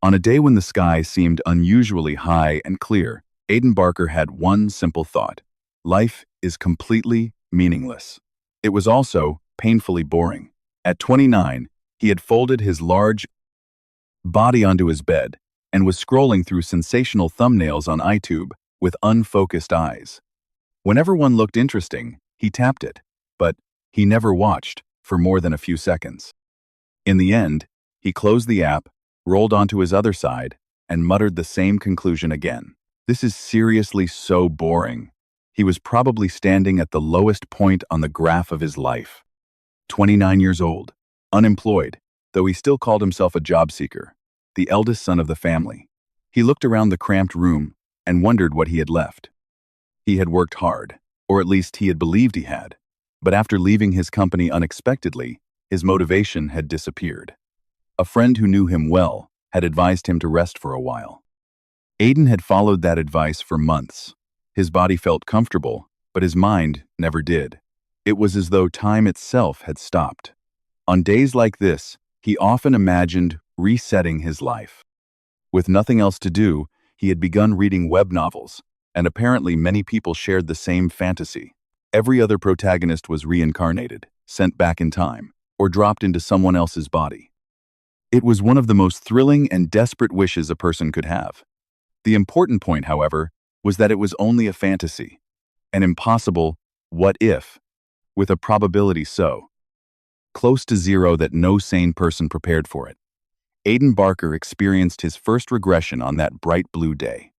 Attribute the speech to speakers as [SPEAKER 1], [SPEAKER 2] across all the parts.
[SPEAKER 1] On a day when the sky seemed unusually high and clear, Aiden Barker had one simple thought. Life is completely meaningless. It was also painfully boring. At 29, he had folded his large body onto his bed and was scrolling through sensational thumbnails on iTube with unfocused eyes. Whenever one looked interesting, he tapped it, but he never watched for more than a few seconds. In the end, he closed the app, rolled onto his other side, and muttered the same conclusion again. This is seriously so boring. He was probably standing at the lowest point on the graph of his life. 29 years old, unemployed, though he still called himself a job seeker, the eldest son of the family. He looked around the cramped room and wondered what he had left. He had worked hard, or at least he had believed he had, but after leaving his company unexpectedly, his motivation had disappeared. A friend who knew him well had advised him to rest for a while. Aiden had followed that advice for months. His body felt comfortable, but his mind never did. It was as though time itself had stopped. On days like this, he often imagined resetting his life. With nothing else to do, he had begun reading web novels, and apparently many people shared the same fantasy. Every other protagonist was reincarnated, sent back in time, or dropped into someone else's body. It was one of the most thrilling and desperate wishes a person could have. The important point, however, was that it was only a fantasy, an impossible what if, with a probability so close to zero that no sane person prepared for it. Aiden Barker experienced his first regression on that bright blue day.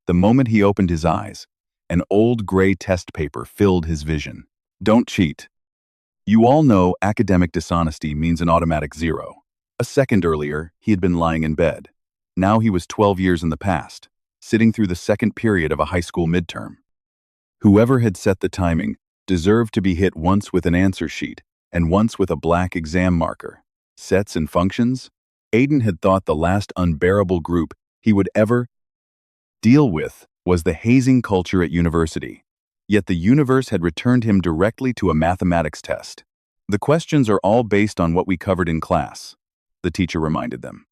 [SPEAKER 1] The moment he opened his eyes, an old gray test paper filled his vision. Don't cheat. You all know academic dishonesty means an automatic zero. A second earlier, he had been lying in bed. Now he was 12 years in the past, sitting through the second period of a high school midterm. Whoever had set the timing deserved to be hit once with an answer sheet and once with a black exam marker. Sets and functions? Aiden had thought the last unbearable group he would ever deal with was the hazing culture at university. Yet the universe had returned him directly to a mathematics test. The questions are all based on what we covered in class, the teacher reminded them.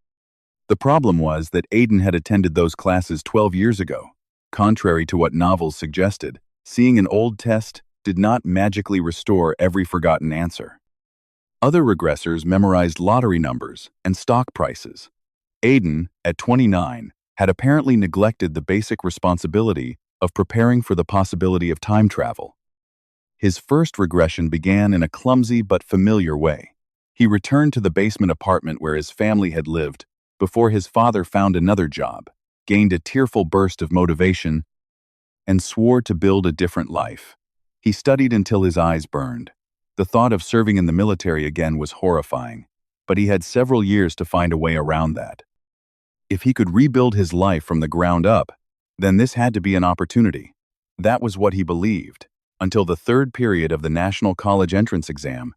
[SPEAKER 1] The problem was that Aiden had attended those classes 12 years ago. Contrary to what novels suggested, seeing an old test did not magically restore every forgotten answer. Other regressors memorized lottery numbers and stock prices. Aiden, at 29, had apparently neglected the basic responsibility of preparing for the possibility of time travel. His first regression began in a clumsy but familiar way. He returned to the basement apartment where his family had lived before his father found another job, gained a tearful burst of motivation, and swore to build a different life. He studied until his eyes burned. The thought of serving in the military again was horrifying, but he had several years to find a way around that. If he could rebuild his life from the ground up, then this had to be an opportunity. That was what he believed, until the third period of the National College Entrance Exam,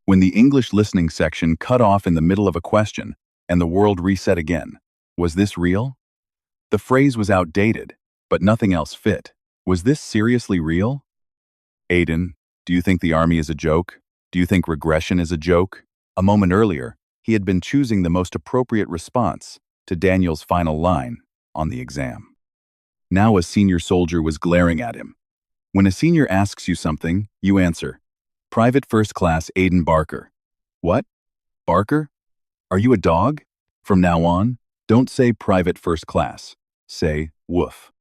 [SPEAKER 1] when the English listening section cut off in the middle of a question and the world reset again. Was this real? The phrase was outdated, but nothing else fit. Was this seriously real? Aiden, do you think the army is a joke? Do you think regression is a joke? A moment earlier, he had been choosing the most appropriate response to Daniel's final line on the exam. Now a senior soldier was glaring at him. When a senior asks you something, you answer, Private First Class Aiden Barker. What? Barker? Are you a dog? From now on, don't say Private First Class. Say, woof.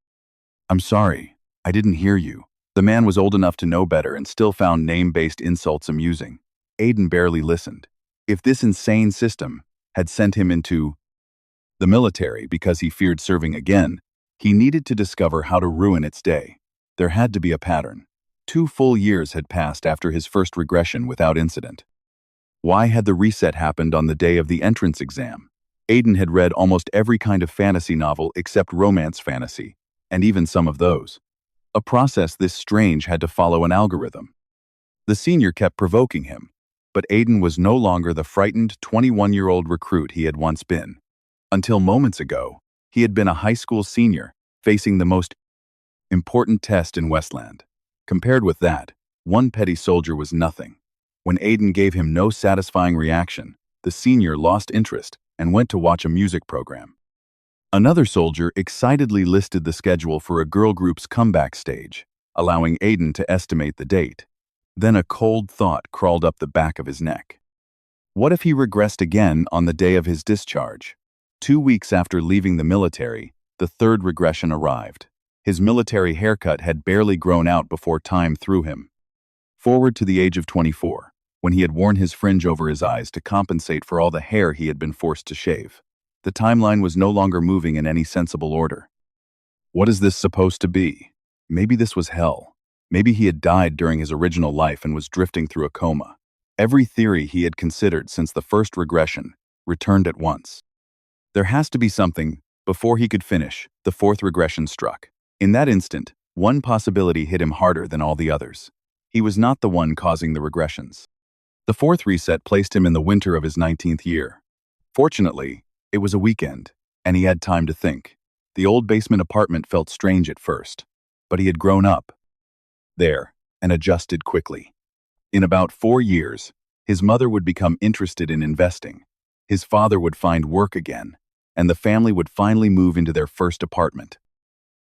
[SPEAKER 1] I'm sorry, I didn't hear you. The man was old enough to know better and still found name-based insults amusing. Aiden barely listened. If this insane system had sent him into the military because he feared serving again, he needed to discover how to ruin its day. There had to be a pattern. 2 full years had passed after his first regression without incident. Why had the reset happened on the day of the entrance exam? Aiden had read almost every kind of fantasy novel except romance fantasy, and even some of those. A process this strange had to follow an algorithm. The senior kept provoking him, but Aiden was no longer the frightened 21-year-old recruit he had once been. Until moments ago, he had been a high school senior facing the most important test in Westland. Compared with that, one petty soldier was nothing. When Aiden gave him no satisfying reaction, the senior lost interest and went to watch a music program. Another soldier excitedly listed the schedule for a girl group's comeback stage, allowing Aiden to estimate the date. Then a cold thought crawled up the back of his neck. What if he regressed again on the day of his discharge? 2 weeks after leaving the military, the third regression arrived. His military haircut had barely grown out before time threw him. Forward to the age of 24, when he had worn his fringe over his eyes to compensate for all the hair he had been forced to shave. The timeline was no longer moving in any sensible order. What is this supposed to be? Maybe this was hell. Maybe he had died during his original life and was drifting through a coma. Every theory he had considered since the first regression returned at once. There has to be something. Before he could finish, the fourth regression struck. In that instant, one possibility hit him harder than all the others. He was not the one causing the regressions. The fourth reset placed him in the winter of his 19th year. Fortunately, it was a weekend, and he had time to think. The old basement apartment felt strange at first, but he had grown up there and adjusted quickly. In about 4 years, his mother would become interested in investing. His father would find work again, and the family would finally move into their first apartment.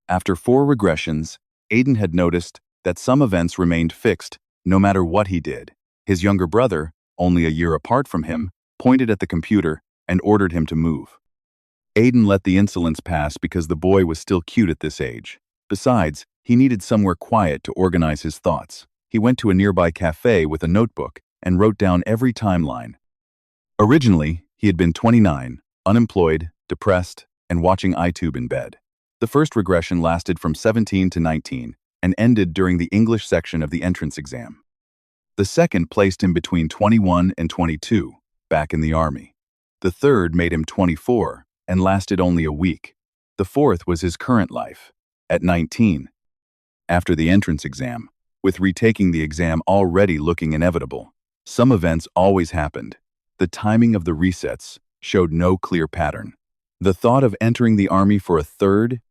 [SPEAKER 1] After 4 regressions, Aiden had noticed that some events remained fixed no matter what he did. His younger brother, only a year apart from him, pointed at the computer and ordered him to move. Aiden let the insolence pass because the boy was still cute at this age. Besides, he needed somewhere quiet to organize his thoughts. He went to a nearby cafe with a notebook and wrote down every timeline. Originally, he had been 29, unemployed, depressed, and watching iTube in bed. The first regression lasted from 17 to 19 and ended during the English section of the entrance exam. The second placed him between 21 and 22, back in the army. The third made him 24 and lasted only a week. The fourth was his current life, at 19. After the entrance exam, with retaking the exam already looking inevitable, some events always happened. The timing of the resets showed no clear pattern. The thought of entering the army for a third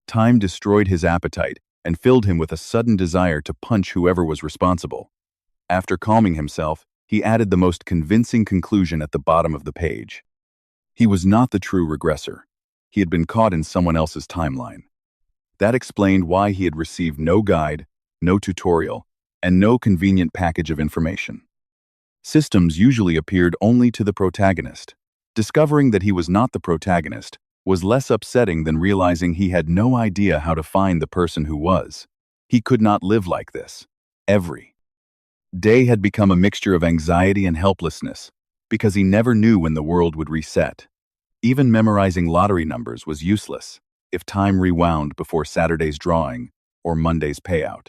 [SPEAKER 1] time destroyed his appetite and filled him with a sudden desire to punch whoever was responsible. After calming himself, he added the most convincing conclusion at the bottom of the page. He was not the true regressor. He had been caught in someone else's timeline. That explained why he had received no guide, no tutorial, and no convenient package of information. Systems usually appeared only to the protagonist. Discovering that he was not the protagonist was less upsetting than realizing he had no idea how to find the person who was. He could not live like this. Every day had become a mixture of anxiety and helplessness, because he never knew when the world would reset. Even memorizing lottery numbers was useless if time rewound before Saturday's drawing or Monday's payout.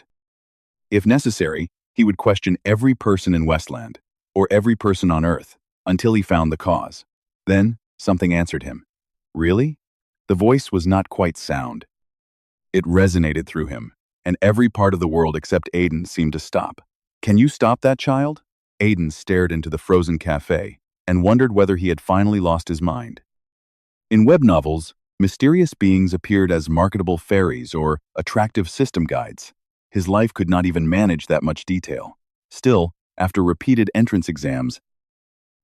[SPEAKER 1] If necessary, he would question every person in Westland, or every person on Earth, until he found the cause. Then, something answered him. Really? The voice was not quite sound. It resonated through him, and every part of the world except Aiden seemed to stop. Can you stop that, child? Aiden stared into the frozen cafe and wondered whether he had finally lost his mind. In web novels, mysterious beings appeared as marketable fairies or attractive system guides. His life could not even manage that much detail. Still, after repeated entrance exams,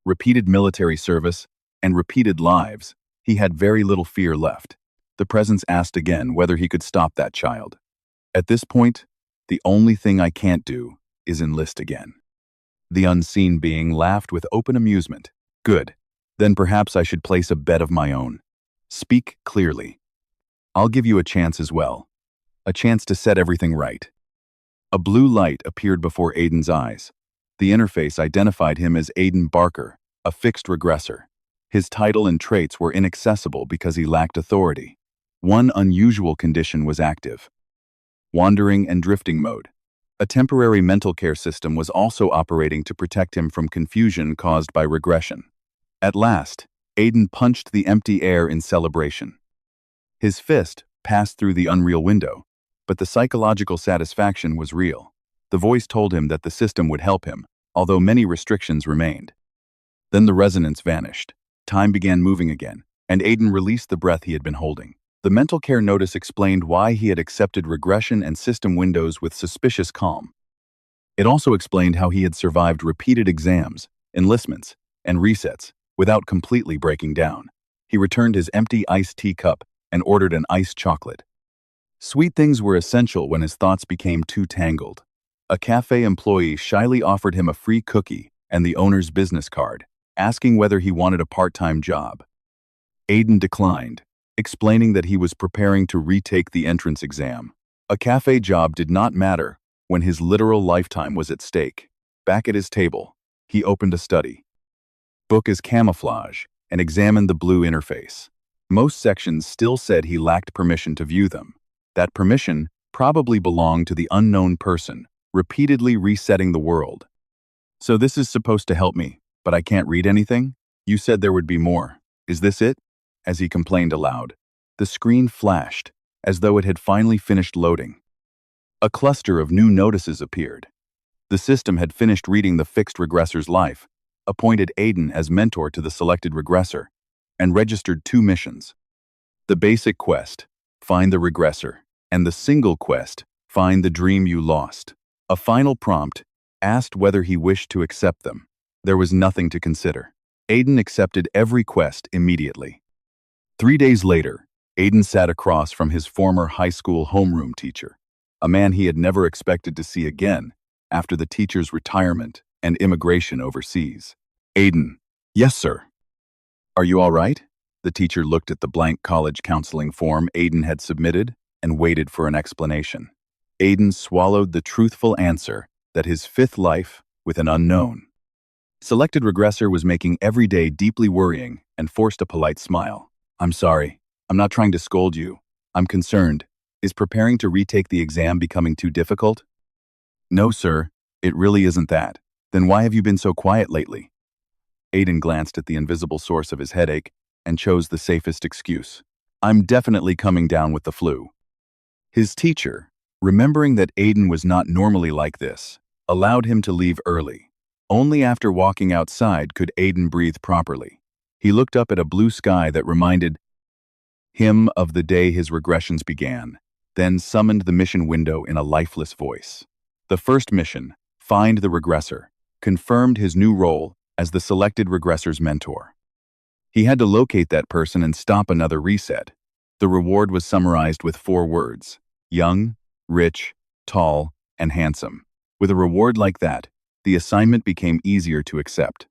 [SPEAKER 1] repeated military service, and repeated lives, he had very little fear left. The presence asked again whether he could stop that child. At this point, the only thing I can't do is enlist again. The unseen being laughed with open amusement. Good. Then perhaps I should place a bet of my own. Speak clearly. I'll give you a chance as well. A chance to set everything right. A blue light appeared before Aiden's eyes. The interface identified him as Aiden Barker, a fixed regressor. His title and traits were inaccessible because he lacked authority. One unusual condition was active: wandering and drifting mode. A temporary mental care system was also operating to protect him from confusion caused by regression. At last, Aiden punched the empty air in celebration. His fist passed through the unreal window, but the psychological satisfaction was real. The voice told him that the system would help him, although many restrictions remained. Then the resonance vanished. Time began moving again, and Aiden released the breath he had been holding. The mental care notice explained why he had accepted regression and system windows with suspicious calm. It also explained how he had survived repeated exams, enlistments, and resets, without completely breaking down. He returned his empty iced tea cup and ordered an iced chocolate. Sweet things were essential when his thoughts became too tangled. A cafe employee shyly offered him a free cookie and the owner's business card, asking whether he wanted a part-time job. Aiden declined, explaining that he was preparing to retake the entrance exam. A cafe job did not matter when his literal lifetime was at stake. Back at his table, he opened a study book as camouflage and examined the blue interface. Most sections still said he lacked permission to view them. That permission probably belonged to the unknown person, repeatedly resetting the world. So this is supposed to help me, but I can't read anything? You said there would be more. Is this it? As he complained aloud. The screen flashed, as though it had finally finished loading. A cluster of new notices appeared. The system had finished reading the fixed regressor's life, appointed Aiden as mentor to the selected regressor, and registered 2 missions. The basic quest, find the regressor, and the single quest, find the dream you lost. A final prompt asked whether he wished to accept them. There was nothing to consider. Aiden accepted every quest immediately. 3 days later, Aiden sat across from his former high school homeroom teacher, a man he had never expected to see again after the teacher's retirement and immigration overseas. Aiden. Yes, sir. Are you all right? The teacher looked at the blank college counseling form Aiden had submitted and waited for an explanation. Aiden swallowed the truthful answer that his 5th life with an unknown. Selected regressor was making every day deeply worrying and forced a polite smile. I'm sorry. I'm not trying to scold you. I'm concerned. Is preparing to retake the exam becoming too difficult? No, sir. It really isn't that. Then why have you been so quiet lately? Aiden glanced at the invisible source of his headache and chose the safest excuse. I'm definitely coming down with the flu. His teacher, remembering that Aiden was not normally like this, allowed him to leave early. Only after walking outside could Aiden breathe properly. He looked up at a blue sky that reminded him of the day his regressions began, then summoned the mission window in a lifeless voice. The first mission, find the regressor, confirmed his new role as the selected regressor's mentor. He had to locate that person and stop another reset. The reward was summarized with 4 words: young, rich, tall, and handsome. With a reward like that, the assignment became easier to accept.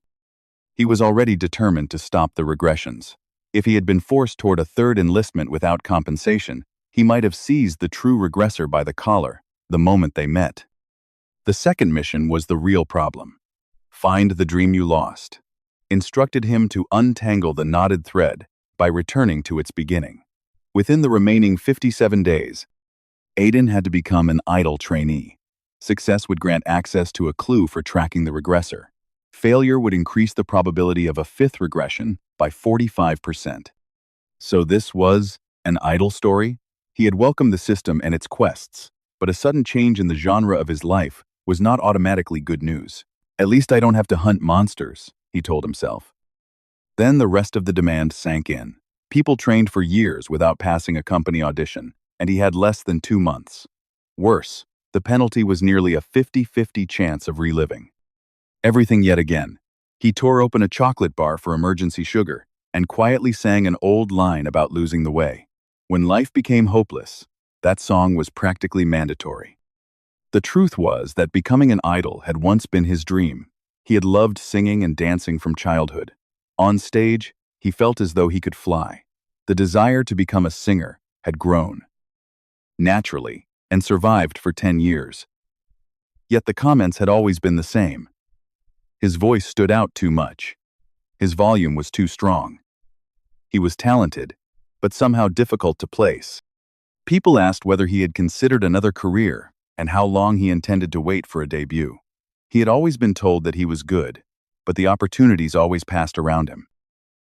[SPEAKER 1] He was already determined to stop the regressions. If he had been forced toward a 3rd enlistment without compensation, he might have seized the true regressor by the collar the moment they met. The second mission was the real problem. Find the dream you lost. Instructed him to untangle the knotted thread by returning to its beginning. Within the remaining 57 days, Aiden had to become an idle trainee. Success would grant access to a clue for tracking the regressor. Failure would increase the probability of a 5th regression by 45%. So this was an idle story? He had welcomed the system and its quests, but a sudden change in the genre of his life was not automatically good news. At least I don't have to hunt monsters, he told himself. Then the rest of the demand sank in. People trained for years without passing a company audition, and he had less than 2 months. Worse, the penalty was nearly a 50-50 chance of reliving. Everything yet again. He tore open a chocolate bar for emergency sugar and quietly sang an old line about losing the way. When life became hopeless, that song was practically mandatory. The truth was that becoming an idol had once been his dream. He had loved singing and dancing from childhood. On stage, he felt as though he could fly. The desire to become a singer had grown naturally and survived for 10 years. Yet the comments had always been the same. His voice stood out too much. His volume was too strong. He was talented, but somehow difficult to place. People asked whether he had considered another career and how long he intended to wait for a debut. He had always been told that he was good, but the opportunities always passed around him.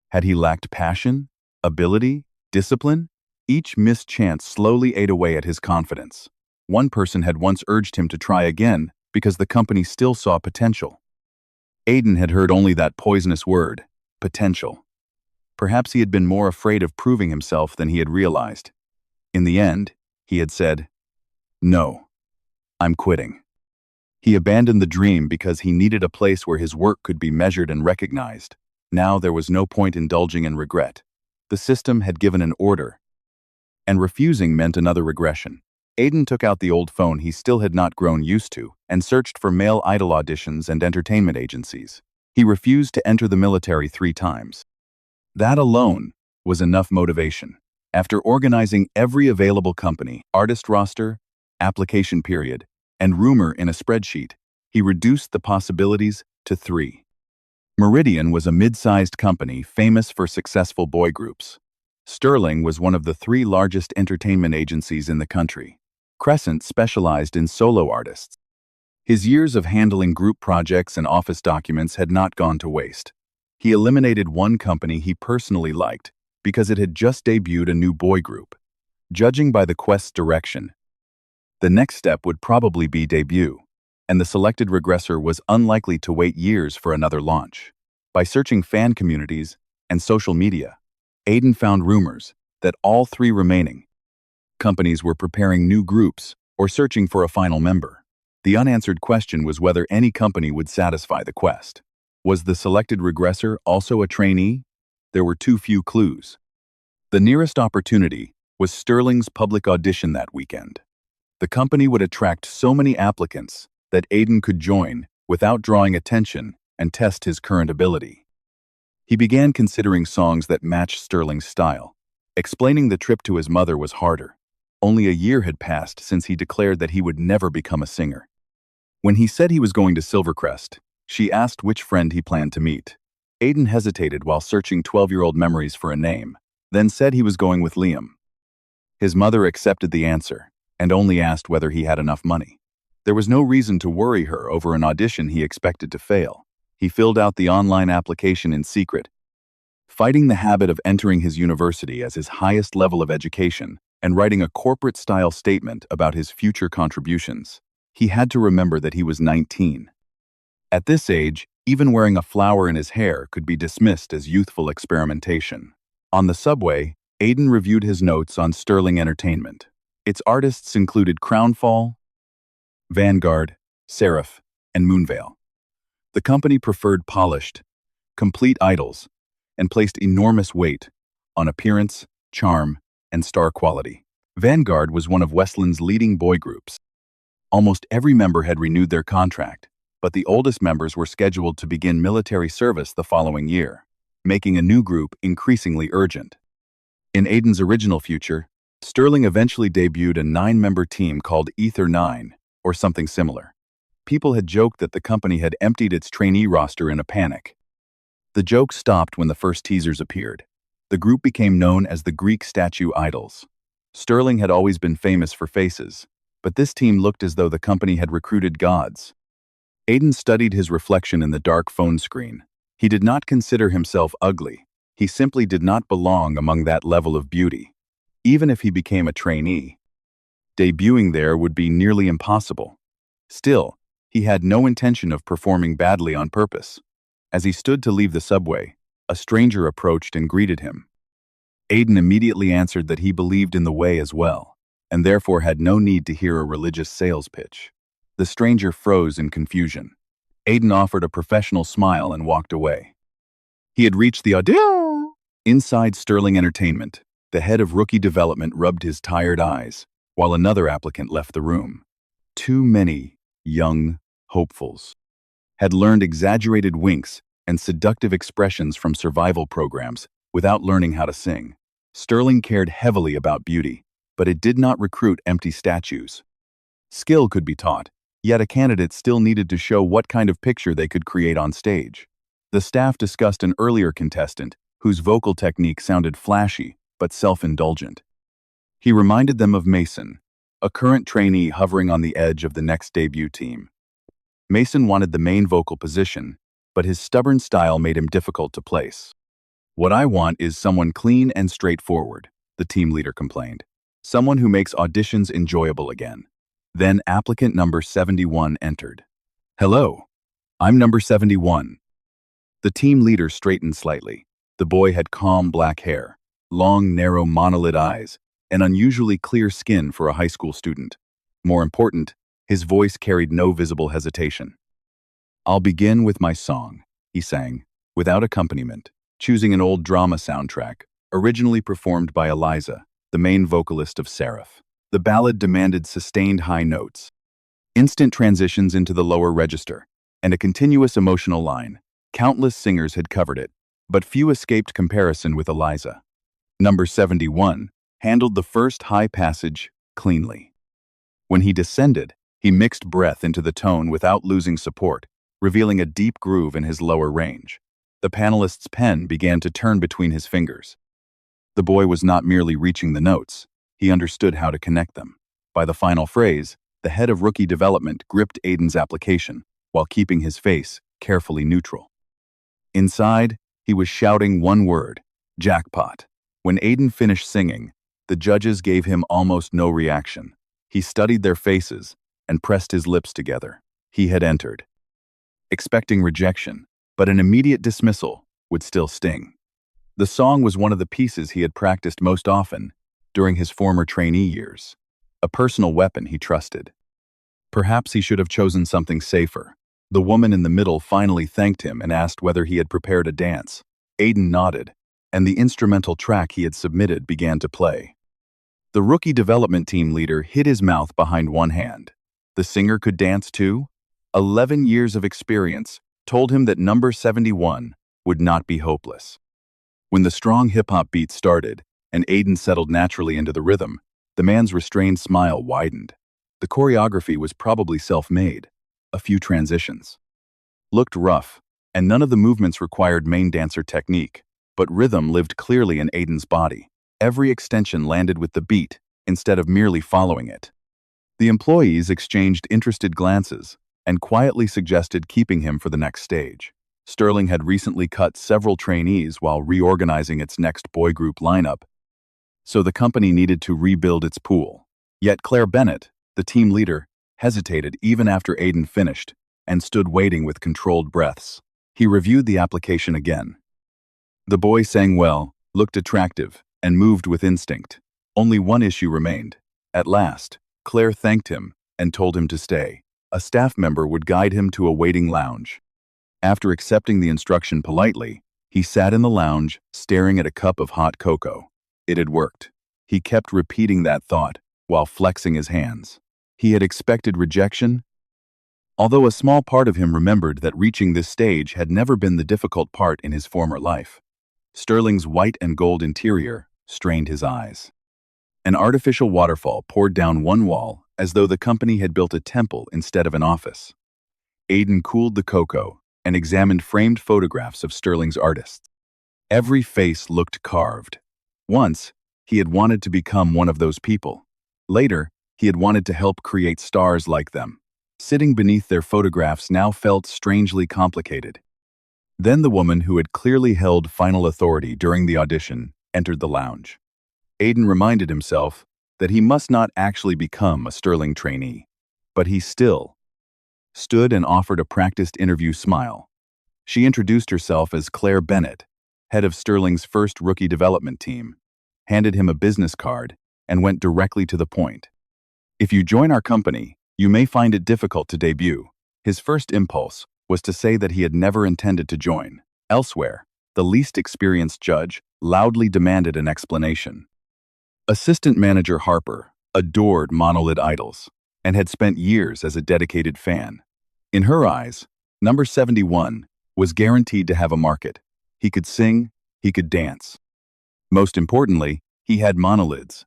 [SPEAKER 1] Had he lacked passion, ability, discipline? Each missed chance slowly ate away at his confidence. One person had once urged him to try again because the company still saw potential. Aiden had heard only that poisonous word, potential. Perhaps he had been more afraid of proving himself than he had realized. In the end, he had said, "No, I'm quitting." He abandoned the dream because he needed a place where his work could be measured and recognized. Now there was no point indulging in regret. The system had given an order, and refusing meant another regression. Aiden took out the old phone he still had not grown used to and searched for male idol auditions and entertainment agencies. He refused to enter the military 3 times. That alone was enough motivation. After organizing every available company, artist roster, application period, and rumor in a spreadsheet, he reduced the possibilities to 3. Meridian was a mid-sized company famous for successful boy groups. Sterling was one of the 3 largest entertainment agencies in the country. Crescent specialized in solo artists. His years of handling group projects and office documents had not gone to waste. He eliminated one company he personally liked because it had just debuted a new boy group. Judging by the quest's direction, the next step would probably be debut, and the selected regressor was unlikely to wait years for another launch. By searching fan communities and social media, Aiden found rumors that all 3 remaining companies were preparing new groups or searching for a final member. The unanswered question was whether any company would satisfy the quest. Was the selected regressor also a trainee? There were too few clues. The nearest opportunity was Sterling's public audition that weekend. The company would attract so many applicants that Aiden could join without drawing attention and test his current ability. He began considering songs that matched Sterling's style. Explaining the trip to his mother was harder. Only a year had passed since he declared that he would never become a singer. When he said he was going to Silvercrest, she asked which friend he planned to meet. Aiden hesitated while searching 12-year-old memories for a name, then said he was going with Liam. His mother accepted the answer and only asked whether he had enough money. There was no reason to worry her over an audition he expected to fail. He filled out the online application in secret, fighting the habit of entering his university as his highest level of education and writing a corporate-style statement about his future contributions. He had to remember that he was 19. At this age, even wearing a flower in his hair could be dismissed as youthful experimentation. On the subway, Aiden reviewed his notes on Sterling Entertainment. Its artists included Crownfall, Vanguard, Seraph, and Moonveil. The company preferred polished, complete idols and placed enormous weight on appearance, charm, and star quality. Vanguard was one of Westland's leading boy groups. Almost every member had renewed their contract, but the oldest members were scheduled to begin military service the following year, making a new group increasingly urgent. In Aiden's original future, Sterling eventually debuted a 9-member team called Ether 9, or something similar. People had joked that the company had emptied its trainee roster in a panic. The joke stopped when the first teasers appeared. The group became known as the Greek Statue Idols. Sterling had always been famous for faces, but this team looked as though the company had recruited gods. Aiden studied his reflection in the dark phone screen. He did not consider himself ugly. He simply did not belong among that level of beauty. Even if he became a trainee, debuting there would be nearly impossible. Still, he had no intention of performing badly on purpose. As he stood to leave the subway, a stranger approached and greeted him. Aiden immediately answered that he believed in the way as well, and therefore had no need to hear a religious sales pitch. The stranger froze in confusion. Aiden offered a professional smile and walked away. He had reached the audition. Inside Sterling Entertainment, the head of rookie development rubbed his tired eyes, while another applicant left the room. Too many young hopefuls had learned exaggerated winks and seductive expressions from survival programs without learning how to sing. Sterling cared heavily about beauty, but it did not recruit empty statues. Skill could be taught, yet a candidate still needed to show what kind of picture they could create on stage. The staff discussed an earlier contestant whose vocal technique sounded flashy but self-indulgent. He reminded them of Mason, a current trainee hovering on the edge of the next debut team. Mason wanted the main vocal position, but his stubborn style made him difficult to place. "What I want is someone clean and straightforward," the team leader complained. "Someone who makes auditions enjoyable again." Then applicant number 71 entered. "Hello, I'm number 71. The team leader straightened slightly. The boy had calm black hair, long, narrow monolid eyes, and unusually clear skin for a high school student. More important, his voice carried no visible hesitation. "I'll begin with my song," he sang. without accompaniment, choosing an old drama soundtrack, originally performed by Eliza, the main vocalist of Seraph. The ballad demanded sustained high notes, instant transitions into the lower register, and a continuous emotional line. Countless singers had covered it, but few escaped comparison with Eliza. Number 71 handled the first high passage cleanly. When he descended, he mixed breath into the tone without losing support, revealing a deep groove in his lower range. The panelist's pen began to turn between his fingers. The boy was not merely reaching the notes, he understood how to connect them. By the final phrase, the head of rookie development gripped Aiden's application, while keeping his face carefully neutral. Inside, he was shouting one word: jackpot. When Aiden finished singing, the judges gave him almost no reaction. He studied their faces and pressed his lips together. He had entered, expecting rejection, but an immediate dismissal would still sting. The song was one of the pieces he had practiced most often during his former trainee years, a personal weapon he trusted. Perhaps he should have chosen something safer. The woman in the middle finally thanked him and asked whether he had prepared a dance. Aiden nodded, and the instrumental track he had submitted began to play. The rookie development team leader hid his mouth behind one hand. The singer could dance too? 11 years of experience told him that number 71 would not be hopeless. When the strong hip-hop beat started, and Aiden settled naturally into the rhythm, the man's restrained smile widened. The choreography was probably self-made. A few transitions looked rough, and none of the movements required main dancer technique, but rhythm lived clearly in Aiden's body. Every extension landed with the beat, instead of merely following it. The employees exchanged interested glances, and quietly suggested keeping him for the next stage. Sterling had recently cut several trainees while reorganizing its next boy group lineup, so the company needed to rebuild its pool. Yet Claire Bennett, the team leader, hesitated even after Aiden finished and stood waiting with controlled breaths. He reviewed the application again. The boy sang well, looked attractive, and moved with instinct. Only one issue remained. At last, Claire thanked him and told him to stay. A staff member would guide him to a waiting lounge. After accepting the instruction politely, he sat in the lounge, staring at a cup of hot cocoa. It had worked. He kept repeating that thought while flexing his hands. He had expected rejection, although a small part of him remembered that reaching this stage had never been the difficult part in his former life. Sterling's white and gold interior strained his eyes. An artificial waterfall poured down one wall as though the company had built a temple instead of an office. Aiden cooled the cocoa and examined framed photographs of Sterling's artists. Every face looked carved. Once, he had wanted to become one of those people. Later, he had wanted to help create stars like them. Sitting beneath their photographs now felt strangely complicated. Then the woman who had clearly held final authority during the audition entered the lounge. Aiden reminded himself that he must not actually become a Sterling trainee, but he still stood and offered a practiced interview smile. She introduced herself as Claire Bennett, head of Sterling's first rookie development team, handed him a business card, and went directly to the point. If you join our company, you may find it difficult to debut. His first impulse was to say that he had never intended to join. Elsewhere, the least experienced judge loudly demanded an explanation. Assistant manager Harper adored Monolith idols and had spent years as a dedicated fan. In her eyes, number 71 was guaranteed to have a market. He could sing, he could dance. Most importantly, he had monolids.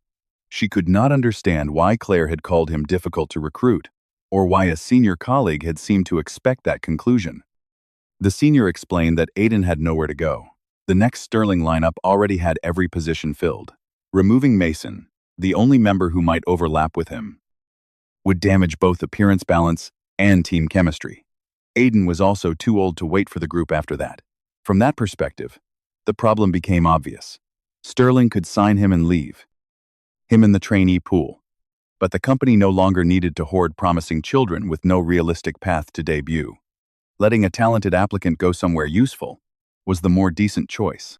[SPEAKER 1] She could not understand why Claire had called him difficult to recruit, or why a senior colleague had seemed to expect that conclusion. The senior explained that Aiden had nowhere to go. The next Sterling lineup already had every position filled. Removing Mason, the only member who might overlap with him, would damage both appearance balance and team chemistry. Aiden was also too old to wait for the group after that. From that perspective, the problem became obvious. Sterling could sign him and leave him in the trainee pool, but the company no longer needed to hoard promising children with no realistic path to debut. Letting a talented applicant go somewhere useful was the more decent choice.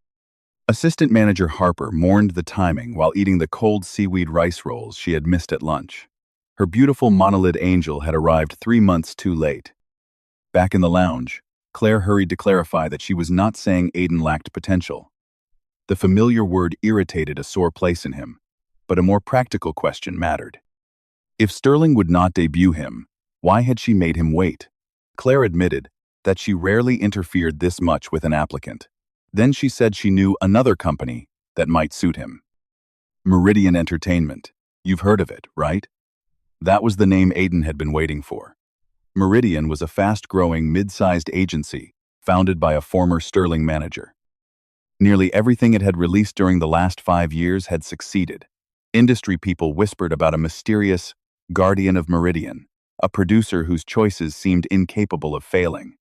[SPEAKER 1] Assistant manager Harper mourned the timing while eating the cold seaweed rice rolls she had missed at lunch. Her beautiful monolid angel had arrived 3 months too late. Back in the lounge, Claire hurried to clarify that she was not saying Aiden lacked potential. The familiar word irritated a sore place in him, but a more practical question mattered. If Sterling would not debut him, why had she made him wait? Claire admitted that she rarely interfered this much with an applicant. Then she said she knew another company that might suit him. Meridian Entertainment. You've heard of it, right? That was the name Aiden had been waiting for. Meridian was a fast-growing, mid-sized agency founded by a former Sterling manager. Nearly everything it had released during the last 5 years had succeeded. Industry people whispered about a mysterious guardian of Meridian, a producer whose choices seemed incapable of failing.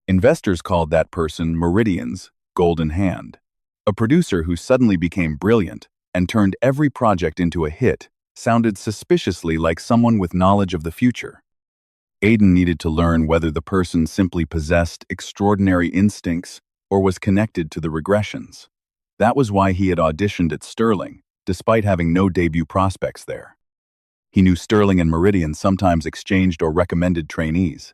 [SPEAKER 1] Investors called that person Meridian's golden hand. A producer who suddenly became brilliant and turned every project into a hit sounded suspiciously like someone with knowledge of the future. Aiden needed to learn whether the person simply possessed extraordinary instincts or was connected to the regressions. That was why he had auditioned at Sterling, despite having no debut prospects there. He knew Sterling and Meridian sometimes exchanged or recommended trainees.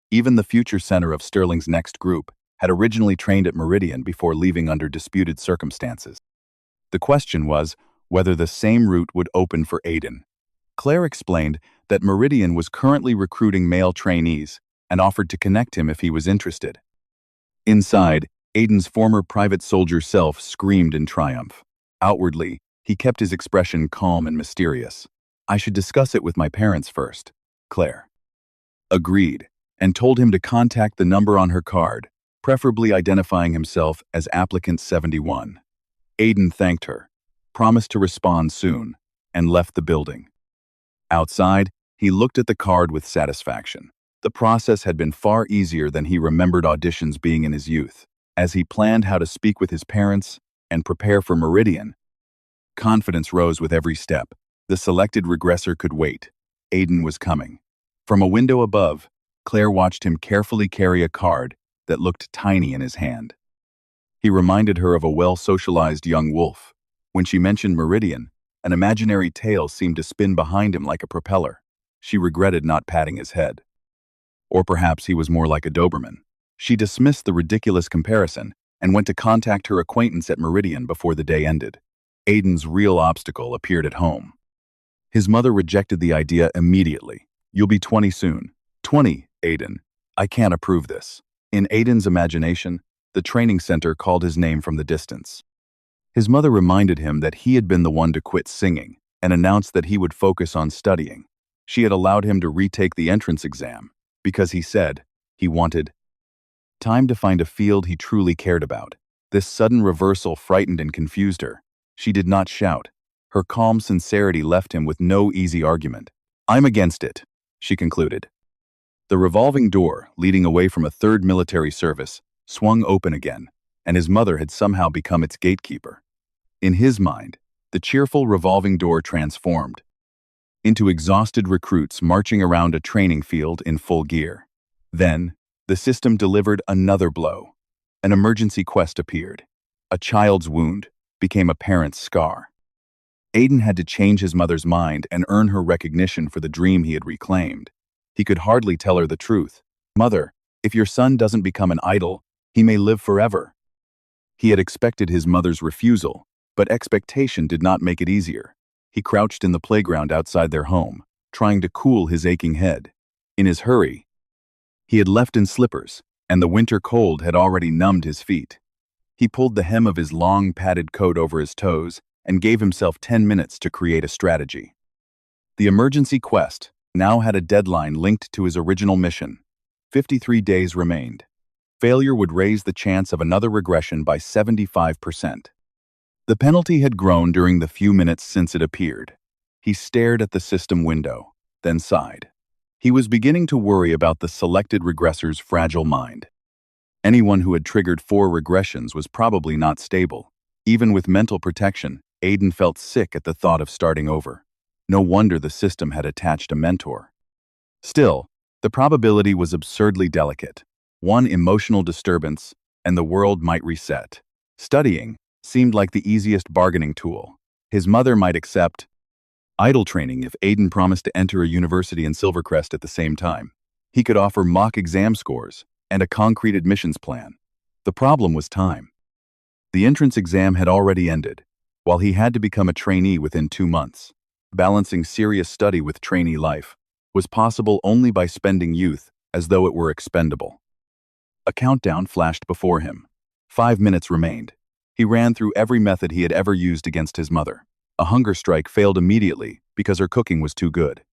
[SPEAKER 1] Even the future center of Sterling's next group had originally trained at Meridian before leaving under disputed circumstances. The question was whether the same route would open for Aiden. Claire explained that Meridian was currently recruiting male trainees and offered to connect him if he was interested. Inside, Aiden's former private soldier self screamed in triumph. Outwardly, he kept his expression calm and mysterious. I should discuss it with my parents first. Claire agreed and told him to contact the number on her card, preferably identifying himself as applicant 71. Aiden thanked her, promised to respond soon, and left the building. Outside, he looked at the card with satisfaction. The process had been far easier than he remembered auditions being in his youth. As he planned how to speak with his parents and prepare for Meridian, confidence rose with every step. The selected regressor could wait. Aiden was coming. From a window above, Claire watched him carefully carry a card that looked tiny in his hand. He reminded her of a well-socialized young wolf. When she mentioned Meridian, an imaginary tail seemed to spin behind him like a propeller. She regretted not patting his head. Or perhaps he was more like a Doberman. She dismissed the ridiculous comparison and went to contact her acquaintance at Meridian before the day ended. Aiden's real obstacle appeared at home. His mother rejected the idea immediately. You'll be 20 soon. 20, Aiden. I can't approve this. In Aiden's imagination, the training center called his name from the distance. His mother reminded him that he had been the one to quit singing and announced that he would focus on studying. She had allowed him to retake the entrance exam because he said he wanted time to find a field he truly cared about. This sudden reversal frightened and confused her. She did not shout. Her calm sincerity left him with no easy argument. I'm against it, she concluded. The revolving door, leading away from a third military service, swung open again, and his mother had somehow become its gatekeeper. In his mind, the cheerful revolving door transformed into exhausted recruits marching around a training field in full gear. Then, the system delivered another blow. An emergency quest appeared. A child's wound became a parent's scar. Aiden had to change his mother's mind and earn her recognition for the dream he had reclaimed. He could hardly tell her the truth. Mother, if your son doesn't become an idol, he may live forever. He had expected his mother's refusal, but expectation did not make it easier. He crouched in the playground outside their home, trying to cool his aching head. In his hurry, he had left in slippers, and the winter cold had already numbed his feet. He pulled the hem of his long, padded coat over his toes and gave himself 10 minutes to create a strategy. The emergency quest now had a deadline linked to his original mission. 53 days remained. Failure would raise the chance of another regression by 75%. The penalty had grown during the few minutes since it appeared. He stared at the system window, then sighed. He was beginning to worry about the selected regressor's fragile mind. Anyone who had triggered 4 regressions was probably not stable. Even with mental protection, Aiden felt sick at the thought of starting over. No wonder the system had attached a mentor. Still, the probability was absurdly delicate. One emotional disturbance, and the world might reset. Studying seemed like the easiest bargaining tool. His mother might accept idol training if Aiden promised to enter a university in Silvercrest at the same time. He could offer mock exam scores, and a concrete admissions plan. The problem was time. The entrance exam had already ended, while he had to become a trainee within 2 months. Balancing serious study with trainee life was possible only by spending youth as though it were expendable. A countdown flashed before him. 5 minutes remained. He ran through every method he had ever used against his mother. A hunger strike failed immediately because her cooking was too good.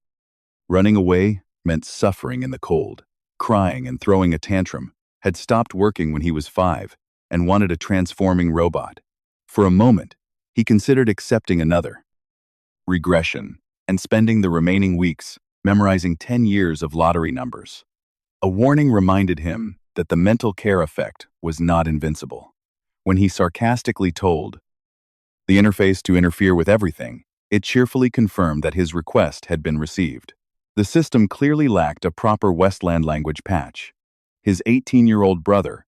[SPEAKER 1] Running away meant suffering in the cold. Crying and throwing a tantrum had stopped working when he was 5 and wanted a transforming robot. For a moment, he considered accepting another regression and spending the remaining weeks memorizing 10 years of lottery numbers. A warning reminded him that the mental care effect was not invincible. When he sarcastically told the interface to interfere with everything, it cheerfully confirmed that his request had been received. The system clearly lacked a proper Westland language patch. His 18-year-old brother,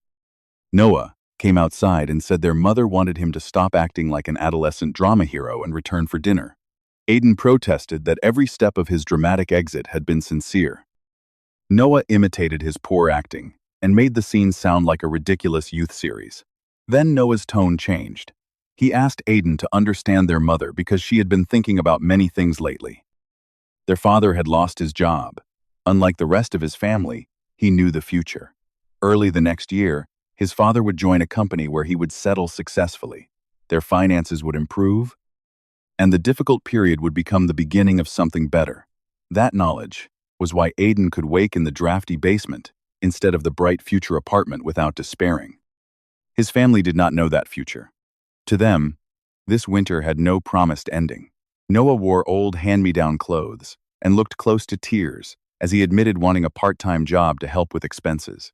[SPEAKER 1] Noah, came outside and said their mother wanted him to stop acting like an adolescent drama hero and return for dinner. Aiden protested that every step of his dramatic exit had been sincere. Noah imitated his poor acting and made the scene sound like a ridiculous youth series. Then Noah's tone changed. He asked Aiden to understand their mother because she had been thinking about many things lately. Their father had lost his job. Unlike the rest of his family, he knew the future. Early the next year, his father would join a company where he would settle successfully. Their finances would improve, and the difficult period would become the beginning of something better. That knowledge was why Aiden could wake in the drafty basement instead of the bright future apartment without despairing. His family did not know that future. To them, this winter had no promised ending. Noah wore old hand-me-down clothes and looked close to tears as he admitted wanting a part-time job to help with expenses.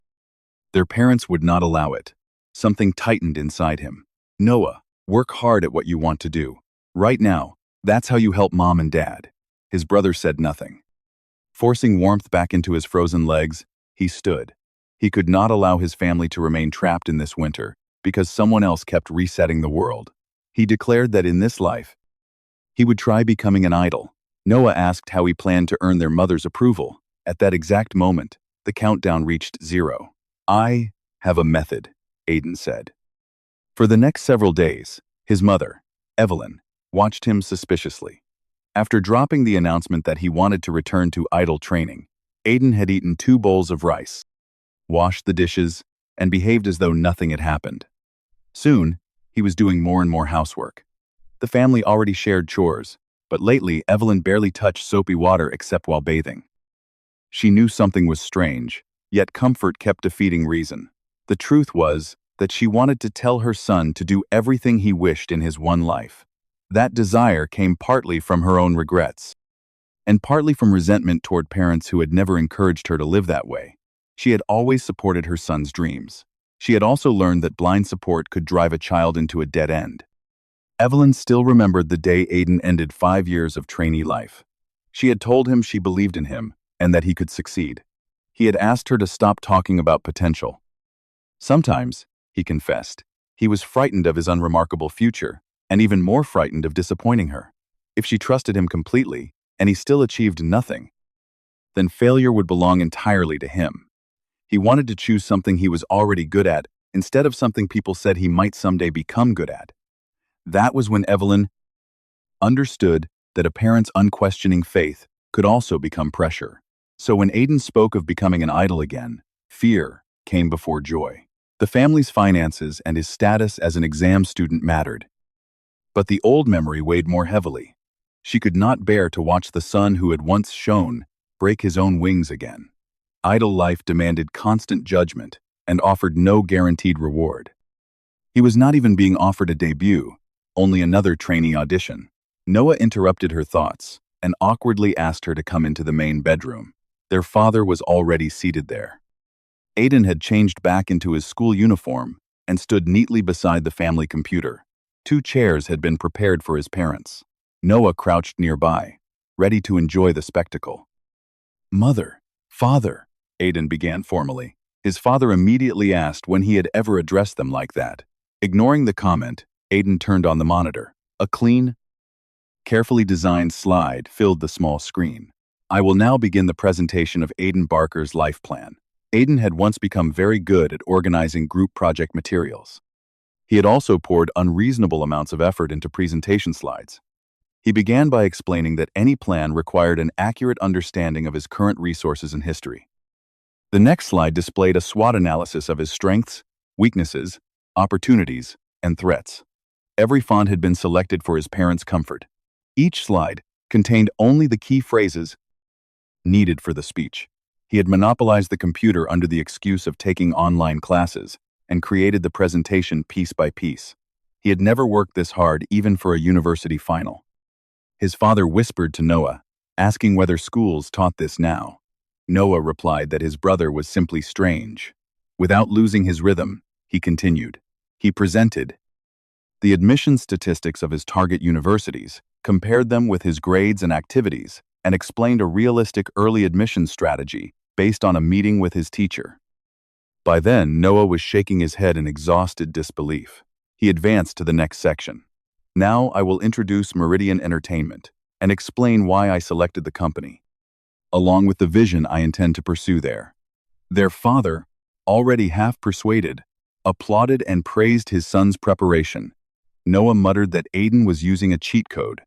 [SPEAKER 1] Their parents would not allow it. Something tightened inside him. Noah, work hard at what you want to do. Right now, that's how you help mom and dad. His brother said nothing. Forcing warmth back into his frozen legs, he stood. He could not allow his family to remain trapped in this winter because someone else kept resetting the world. He declared that in this life, he would try becoming an idol. Noah asked how he planned to earn their mother's approval. At that exact moment, the countdown reached 0. I have a method, Aiden said. For the next several days, his mother, Evelyn, watched him suspiciously. After dropping the announcement that he wanted to return to idol training, Aiden had eaten 2 bowls of rice, washed the dishes, and behaved as though nothing had happened. Soon, he was doing more and more housework. The family already shared chores, but lately Evelyn barely touched soapy water except while bathing. She knew something was strange, yet comfort kept defeating reason. The truth was that she wanted to tell her son to do everything he wished in his one life. That desire came partly from her own regrets, and partly from resentment toward parents who had never encouraged her to live that way. She had always supported her son's dreams. She had also learned that blind support could drive a child into a dead end. Evelyn still remembered the day Aiden ended 5 years of trainee life. She had told him she believed in him and that he could succeed. He had asked her to stop talking about potential. Sometimes, he confessed, he was frightened of his unremarkable future, and even more frightened of disappointing her. If she trusted him completely, and he still achieved nothing, then failure would belong entirely to him. He wanted to choose something he was already good at, instead of something people said he might someday become good at. That was when Evelyn understood that a parent's unquestioning faith could also become pressure. So when Aiden spoke of becoming an idol again, fear came before joy. The family's finances and his status as an exam student mattered. But the old memory weighed more heavily. She could not bear to watch the son who had once shone break his own wings again. Idol life demanded constant judgment and offered no guaranteed reward. He was not even being offered a debut, only another trainee audition. Noah interrupted her thoughts and awkwardly asked her to come into the main bedroom. Their father was already seated there. Aiden had changed back into his school uniform and stood neatly beside the family computer. 2 chairs had been prepared for his parents. Noah crouched nearby, ready to enjoy the spectacle. "Mother, father," Aiden began formally. His father immediately asked when he had ever addressed them like that. Ignoring the comment, Aiden turned on the monitor. A clean, carefully designed slide filled the small screen. "I will now begin the presentation of Aiden Barker's life plan. Aiden had once become very good at organizing group project materials. He had also poured unreasonable amounts of effort into presentation slides. He began by explaining that any plan required an accurate understanding of his current resources and history. The next slide displayed a SWOT analysis of his strengths, weaknesses, opportunities, and threats. Every font had been selected for his parents' comfort. Each slide contained only the key phrases needed for the speech. He had monopolized the computer under the excuse of taking online classes and created the presentation piece by piece. He had never worked this hard even for a university final. His father whispered to Noah, asking whether schools taught this now. Noah replied that his brother was simply strange. Without losing his rhythm, he continued. He presented the admission statistics of his target universities, compared them with his grades and activities, and explained a realistic early admission strategy based on a meeting with his teacher. By then, Noah was shaking his head in exhausted disbelief. He advanced to the next section. Now I will introduce Meridian Entertainment and explain why I selected the company, along with the vision I intend to pursue there. Their father, already half persuaded, applauded and praised his son's preparation. Noah muttered that Aiden was using a cheat code.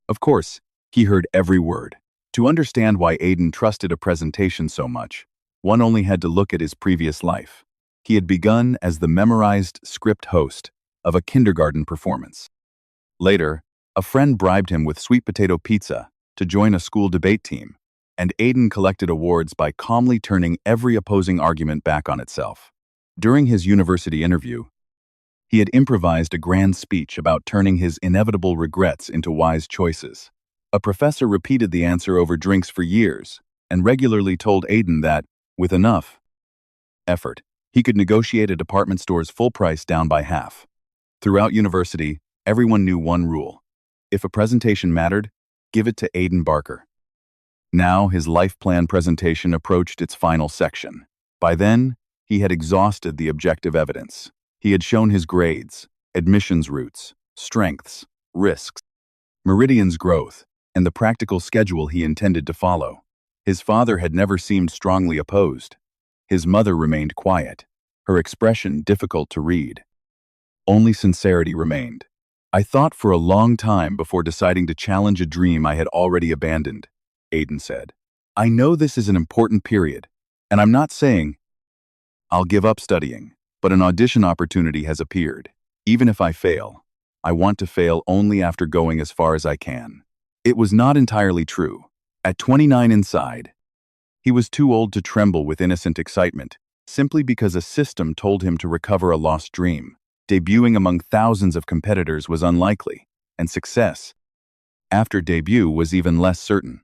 [SPEAKER 1] Of course, he heard every word. To understand why Aiden trusted a presentation so much, one only had to look at his previous life. He had begun as the memorized script host of a kindergarten performance. Later, a friend bribed him with sweet potato pizza to join a school debate team, and Aiden collected awards by calmly turning every opposing argument back on itself. During his university interview, he had improvised a grand speech about turning his inevitable regrets into wise choices. A professor repeated the answer over drinks for years and regularly told Aiden that, with enough effort, he could negotiate a department store's full price down by half. Throughout university, everyone knew one rule. If a presentation mattered, give it to Aiden Barker. Now his life plan presentation approached its final section. By then, he had exhausted the objective evidence. He had shown his grades, admissions routes, strengths, risks, Meridian's growth, and the practical schedule he intended to follow. His father had never seemed strongly opposed. His mother remained quiet, her expression difficult to read. Only sincerity remained. I thought for a long time before deciding to challenge a dream I had already abandoned, Aiden said. I know this is an important period, and I'm not saying I'll give up studying, but an audition opportunity has appeared. Even if I fail, I want to fail only after going as far as I can. It was not entirely true. At 29 inside, he was too old to tremble with innocent excitement, simply because a system told him to recover a lost dream. Debuting among thousands of competitors was unlikely, and success after debut was even less certain.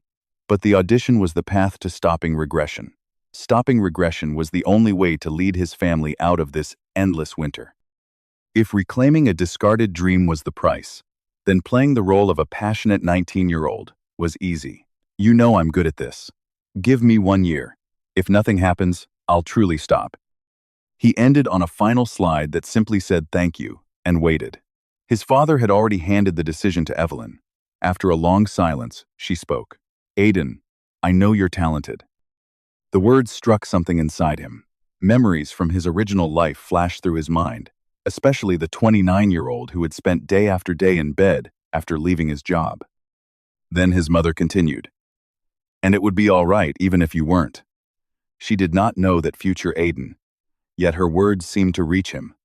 [SPEAKER 1] But the audition was the path to stopping regression. Stopping regression was the only way to lead his family out of this endless winter. If reclaiming a discarded dream was the price, then playing the role of a passionate 19-year-old was easy. You know I'm good at this. Give me 1 year. If nothing happens, I'll truly stop. He ended on a final slide that simply said thank you, and waited. His father had already handed the decision to Evelyn. After a long silence, she spoke. Aiden, I know you're talented. The words struck something inside him. Memories from his original life flashed through his mind, especially the 29-year-old who had spent day after day in bed after leaving his job. Then his mother continued. And it would be all right even if you weren't. She did not know that future Aiden, yet her words seemed to reach him.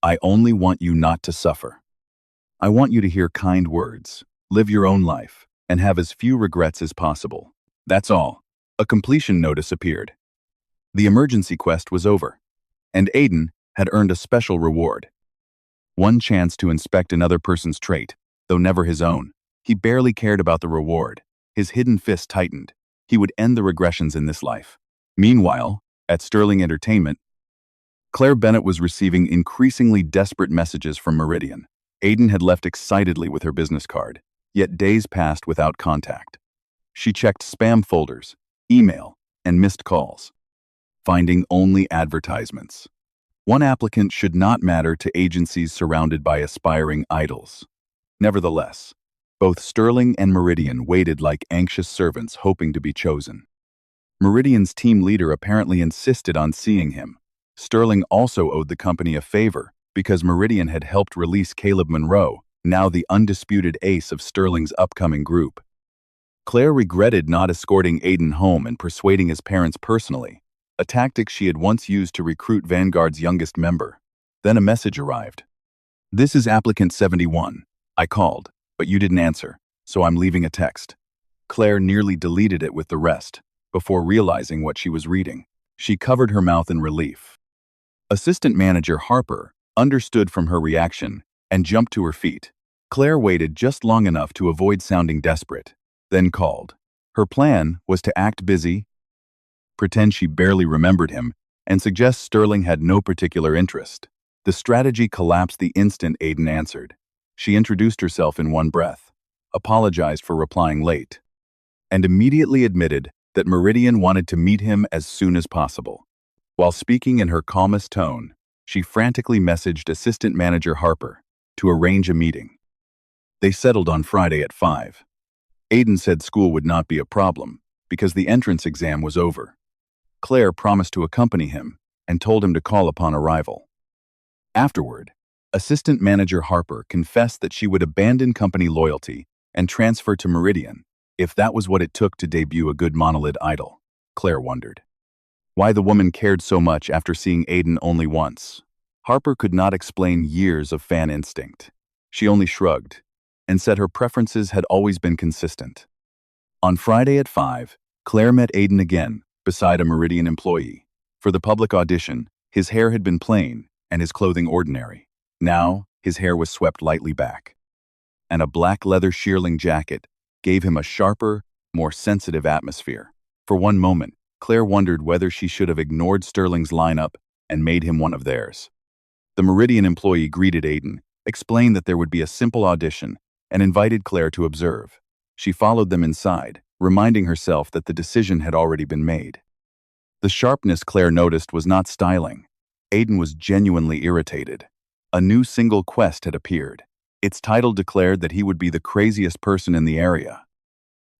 [SPEAKER 1] I only want you not to suffer. I want you to hear kind words, live your own life, and have as few regrets as possible. That's all. A completion notice appeared. The emergency quest was over, and Aiden had earned a special reward. One chance to inspect another person's trait, though never his own. He barely cared about the reward. His hidden fist tightened. He would end the regressions in this life. Meanwhile, at Sterling Entertainment, Claire Bennett was receiving increasingly desperate messages from Meridian. Aiden had left excitedly with her business card, yet days passed without contact. She checked spam folders, email, and missed calls, finding only advertisements. One applicant should not matter to agencies surrounded by aspiring idols. Nevertheless, both Sterling and Meridian waited like anxious servants hoping to be chosen. Meridian's team leader apparently insisted on seeing him. Sterling also owed the company a favor because Meridian had helped release Caleb Monroe, now the undisputed ace of Sterling's upcoming group. Claire regretted not escorting Aiden home and persuading his parents personally, a tactic she had once used to recruit Vanguard's youngest member. Then a message arrived. "This is applicant 71. I called, but you didn't answer, so I'm leaving a text." Claire nearly deleted it with the rest, before realizing what she was reading. She covered her mouth in relief. Assistant manager Harper understood from her reaction and jumped to her feet. Claire waited just long enough to avoid sounding desperate, then called. Her plan was to act busy, pretend she barely remembered him, and suggest Sterling had no particular interest. The strategy collapsed the instant Aiden answered. She introduced herself in one breath, apologized for replying late, and immediately admitted that Meridian wanted to meet him as soon as possible. While speaking in her calmest tone, she frantically messaged Assistant Manager Harper to arrange a meeting. They settled on Friday at 5. Aiden said school would not be a problem because the entrance exam was over. Claire promised to accompany him and told him to call upon arrival. Afterward, Assistant Manager Harper confessed that she would abandon company loyalty and transfer to Meridian if that was what it took to debut a good monolith idol. Claire wondered why the woman cared so much after seeing Aiden only once. Harper could not explain years of fan instinct. She only shrugged and said her preferences had always been consistent. On Friday at 5, Claire met Aiden again, beside a Meridian employee. For the public audition, his hair had been plain and his clothing ordinary. Now, his hair was swept lightly back, and a black leather shearling jacket gave him a sharper, more sensitive atmosphere. For one moment, Claire wondered whether she should have ignored Sterling's lineup and made him one of theirs. The Meridian employee greeted Aiden, explained that there would be a simple audition, and invited Claire to observe. She followed them inside, reminding herself that the decision had already been made. The sharpness Claire noticed was not styling. Aiden was genuinely irritated. A new single quest had appeared. Its title declared that he would be the craziest person in the area.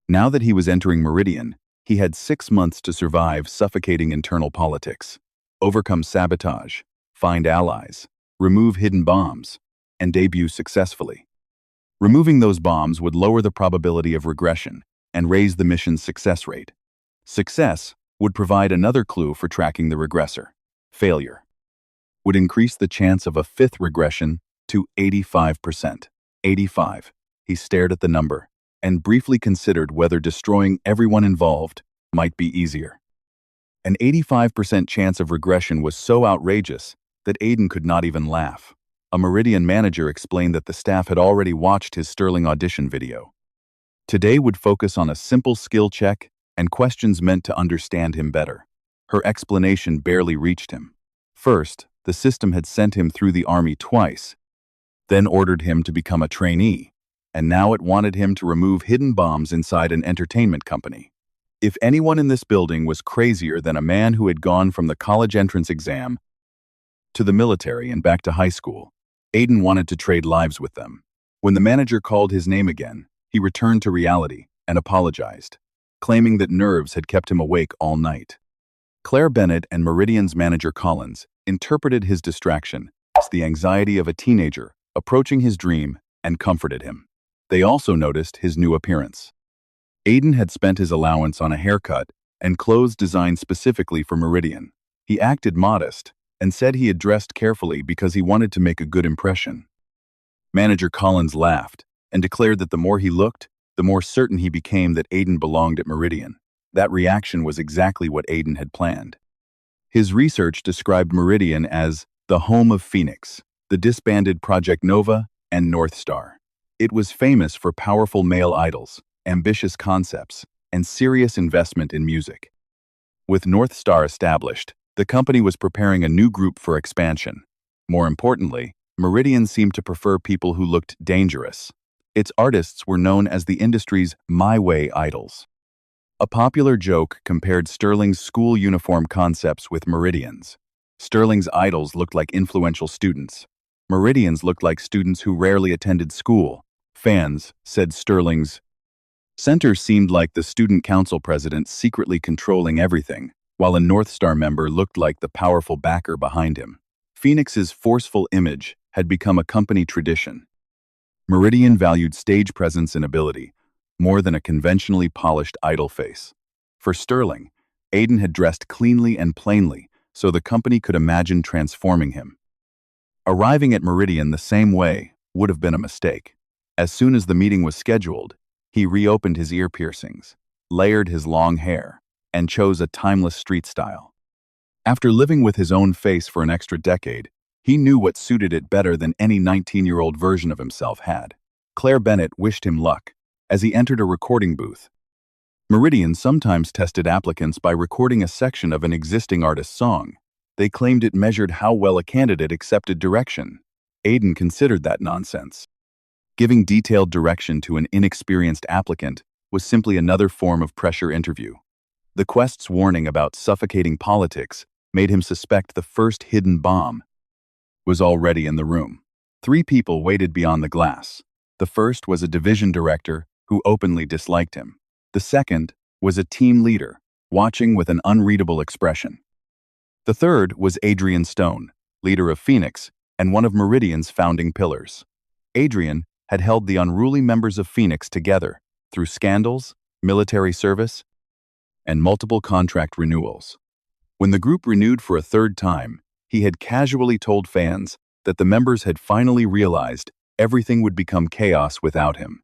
[SPEAKER 1] Now that he was entering Meridian, he had 6 months to survive suffocating internal politics, overcome sabotage, find allies, remove hidden bombs, and debut successfully. Removing those bombs would lower the probability of regression and raise the mission's success rate. Success would provide another clue for tracking the regressor. Failure would increase the chance of a 5th regression to 85%. 85. He stared at the number and briefly considered whether destroying everyone involved might be easier. An 85% chance of regression was so outrageous that Aiden could not even laugh. A Meridian manager explained that the staff had already watched his Sterling audition video. Today would focus on a simple skill check and questions meant to understand him better. Her explanation barely reached him. First, the system had sent him through the army twice, then ordered him to become a trainee, and now it wanted him to remove hidden bombs inside an entertainment company. If anyone in this building was crazier than a man who had gone from the college entrance exam to the military and back to high school, Aiden wanted to trade lives with them. When the manager called his name again, he returned to reality and apologized, claiming that nerves had kept him awake all night. Claire Bennett and Meridian's manager Collins interpreted his distraction as the anxiety of a teenager approaching his dream and comforted him. They also noticed his new appearance. Aiden had spent his allowance on a haircut and clothes designed specifically for Meridian. He acted modest and said he had dressed carefully because he wanted to make a good impression. Manager Collins laughed and declared that the more he looked, the more certain he became that Aiden belonged at Meridian. That reaction was exactly what Aiden had planned. His research described Meridian as the home of Phoenix, the disbanded Project Nova, and North Star. It was famous for powerful male idols, ambitious concepts, and serious investment in music. With North Star established, the company was preparing a new group for expansion. More importantly, Meridian seemed to prefer people who looked dangerous. Its artists were known as the industry's My Way idols. A popular joke compared Sterling's school uniform concepts with Meridian's. Sterling's idols looked like influential students. Meridian's looked like students who rarely attended school. Fans said Sterling's Center seemed like the student council president secretly controlling everything, while a North Star member looked like the powerful backer behind him. Phoenix's forceful image had become a company tradition. Meridian valued stage presence and ability, more than a conventionally polished idol face. For Sterling, Aiden had dressed cleanly and plainly, so the company could imagine transforming him. Arriving at Meridian the same way would have been a mistake. As soon as the meeting was scheduled, he reopened his ear piercings, layered his long hair, and chose a timeless street style. After living with his own face for an extra decade, he knew what suited it better than any 19-year-old version of himself had. Claire Bennett wished him luck as he entered a recording booth. Meridian sometimes tested applicants by recording a section of an existing artist's song. They claimed it measured how well a candidate accepted direction. Aiden considered that nonsense. Giving detailed direction to an inexperienced applicant was simply another form of pressure interview. The Quest's warning about suffocating politics made him suspect the first hidden bomb was already in the room. 3 people waited beyond the glass. The first was a division director who openly disliked him. The second was a team leader, watching with an unreadable expression. The third was Adrian Stone, leader of Phoenix and one of Meridian's founding pillars. Adrian had held the unruly members of Phoenix together through scandals, military service, and multiple contract renewals. When the group renewed for a third time, he had casually told fans that the members had finally realized everything would become chaos without him.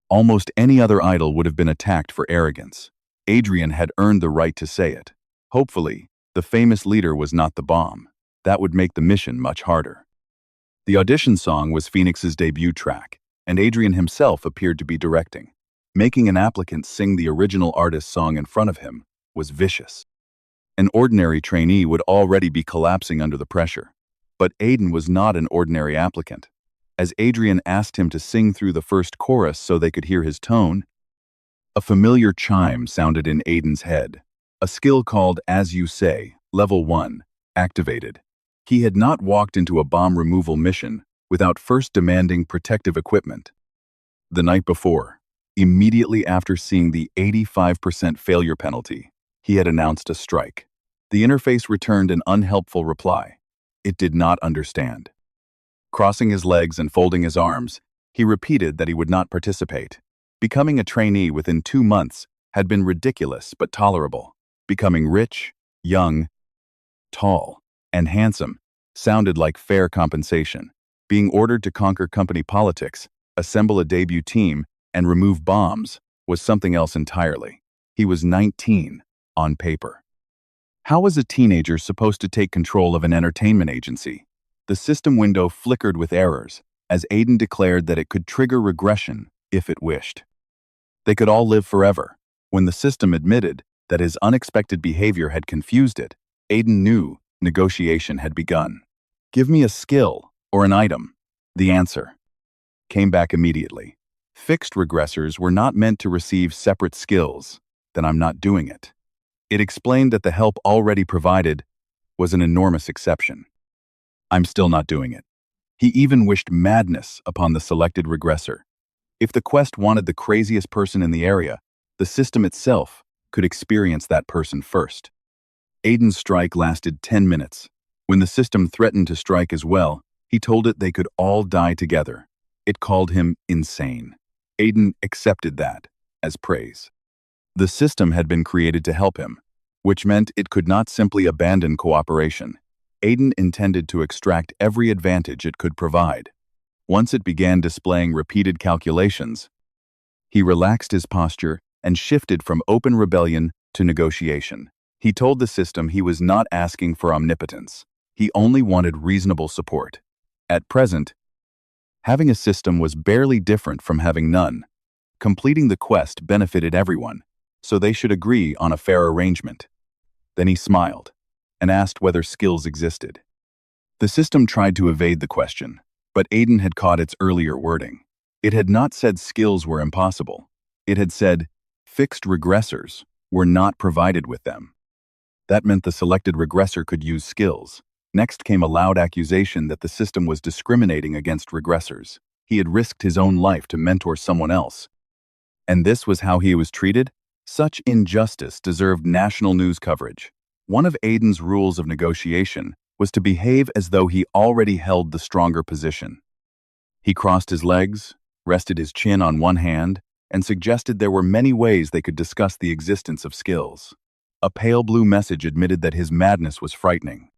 [SPEAKER 1] Almost any other idol would have been attacked for arrogance. Adrian had earned the right to say it. Hopefully, the famous leader was not the bomb. That would make the mission much harder. The audition song was Phoenix's debut track, and Adrian himself appeared to be directing. Making an applicant sing the original artist's song in front of him was vicious. An ordinary trainee would already be collapsing under the pressure. But Aiden was not an ordinary applicant. As Adrian asked him to sing through the first chorus so they could hear his tone, a familiar chime sounded in Aiden's head. A skill called As You Say, Level 1, activated. He had not walked into a bomb removal mission without first demanding protective equipment. The night before, immediately after seeing the 85% failure penalty, he had announced a strike. The interface returned an unhelpful reply. It did not understand. Crossing his legs and folding his arms, he repeated that he would not participate. Becoming a trainee within 2 months had been ridiculous but tolerable. Becoming rich, young, tall, and handsome sounded like fair compensation. Being ordered to conquer company politics, assemble a debut team, and remove bombs was something else entirely. He was 19 on paper. How was a teenager supposed to take control of an entertainment agency? The system window flickered with errors as Aiden declared that it could trigger regression if it wished. They could all live forever. When the system admitted that his unexpected behavior had confused it, Aiden knew negotiation had begun. Give me a skill or an item. The answer came back immediately. Fixed regressors were not meant to receive separate skills. Then I'm not doing it. It explained that the help already provided was an enormous exception. I'm still not doing it. He even wished madness upon the selected regressor. If the Quest wanted the craziest person in the area, the system itself could experience that person first. Aiden's strike lasted 10 minutes. When the system threatened to strike as well, he told it they could all die together. It called him insane. Aiden accepted that as praise. The system had been created to help him, which meant it could not simply abandon cooperation. Aiden intended to extract every advantage it could provide. Once it began displaying repeated calculations, he relaxed his posture and shifted from open rebellion to negotiation. He told the system he was not asking for omnipotence. He only wanted reasonable support. At present, having a system was barely different from having none. Completing the quest benefited everyone, so they should agree on a fair arrangement. Then he smiled and asked whether skills existed. The system tried to evade the question, but Aiden had caught its earlier wording. It had not said skills were impossible. It had said fixed regressors were not provided with them. That meant the selected regressor could use skills. Next came a loud accusation that the system was discriminating against regressors. He had risked his own life to mentor someone else. And this was how he was treated? Such injustice deserved national news coverage. One of Aiden's rules of negotiation was to behave as though he already held the stronger position. He crossed his legs, rested his chin on one hand, and suggested there were many ways they could discuss the existence of skills. A pale blue message admitted that his madness was frightening.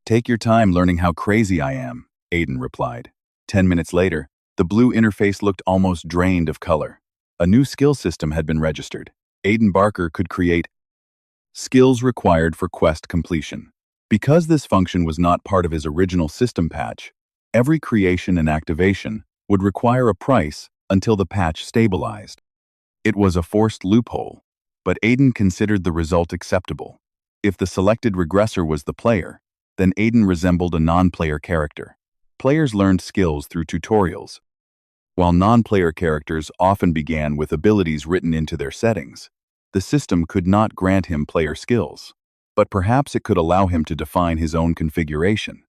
[SPEAKER 1] "Take your time learning how crazy I am," Aiden replied. 10 minutes later, the blue interface looked almost drained of color. A new skill system had been registered. Aiden Barker could create skills required for quest completion. Because this function was not part of his original system patch, every creation and activation would require a price until the patch stabilized. It was a forced loophole, but Aiden considered the result acceptable. If the selected regressor was the player, then Aiden resembled a non-player character. Players learned skills through tutorials, while non-player characters often began with abilities written into their settings. The system could not grant him player skills, but perhaps it could allow him to define his own configuration.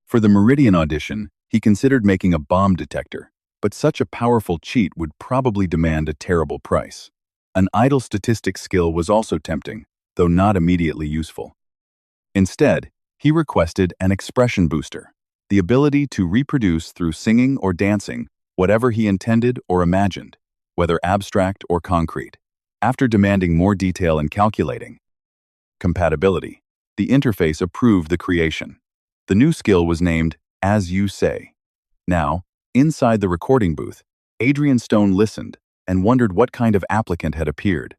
[SPEAKER 1] For the Meridian audition, he considered making a bomb detector, but such a powerful cheat would probably demand a terrible price. An idle statistics skill was also tempting, though not immediately useful. Instead, he requested an expression booster, the ability to reproduce through singing or dancing whatever he intended or imagined, whether abstract or concrete. After demanding more detail and calculating compatibility, the interface approved the creation. The new skill was named As You Say. Now, inside the recording booth, Adrian Stone listened and wondered what kind of applicant had appeared.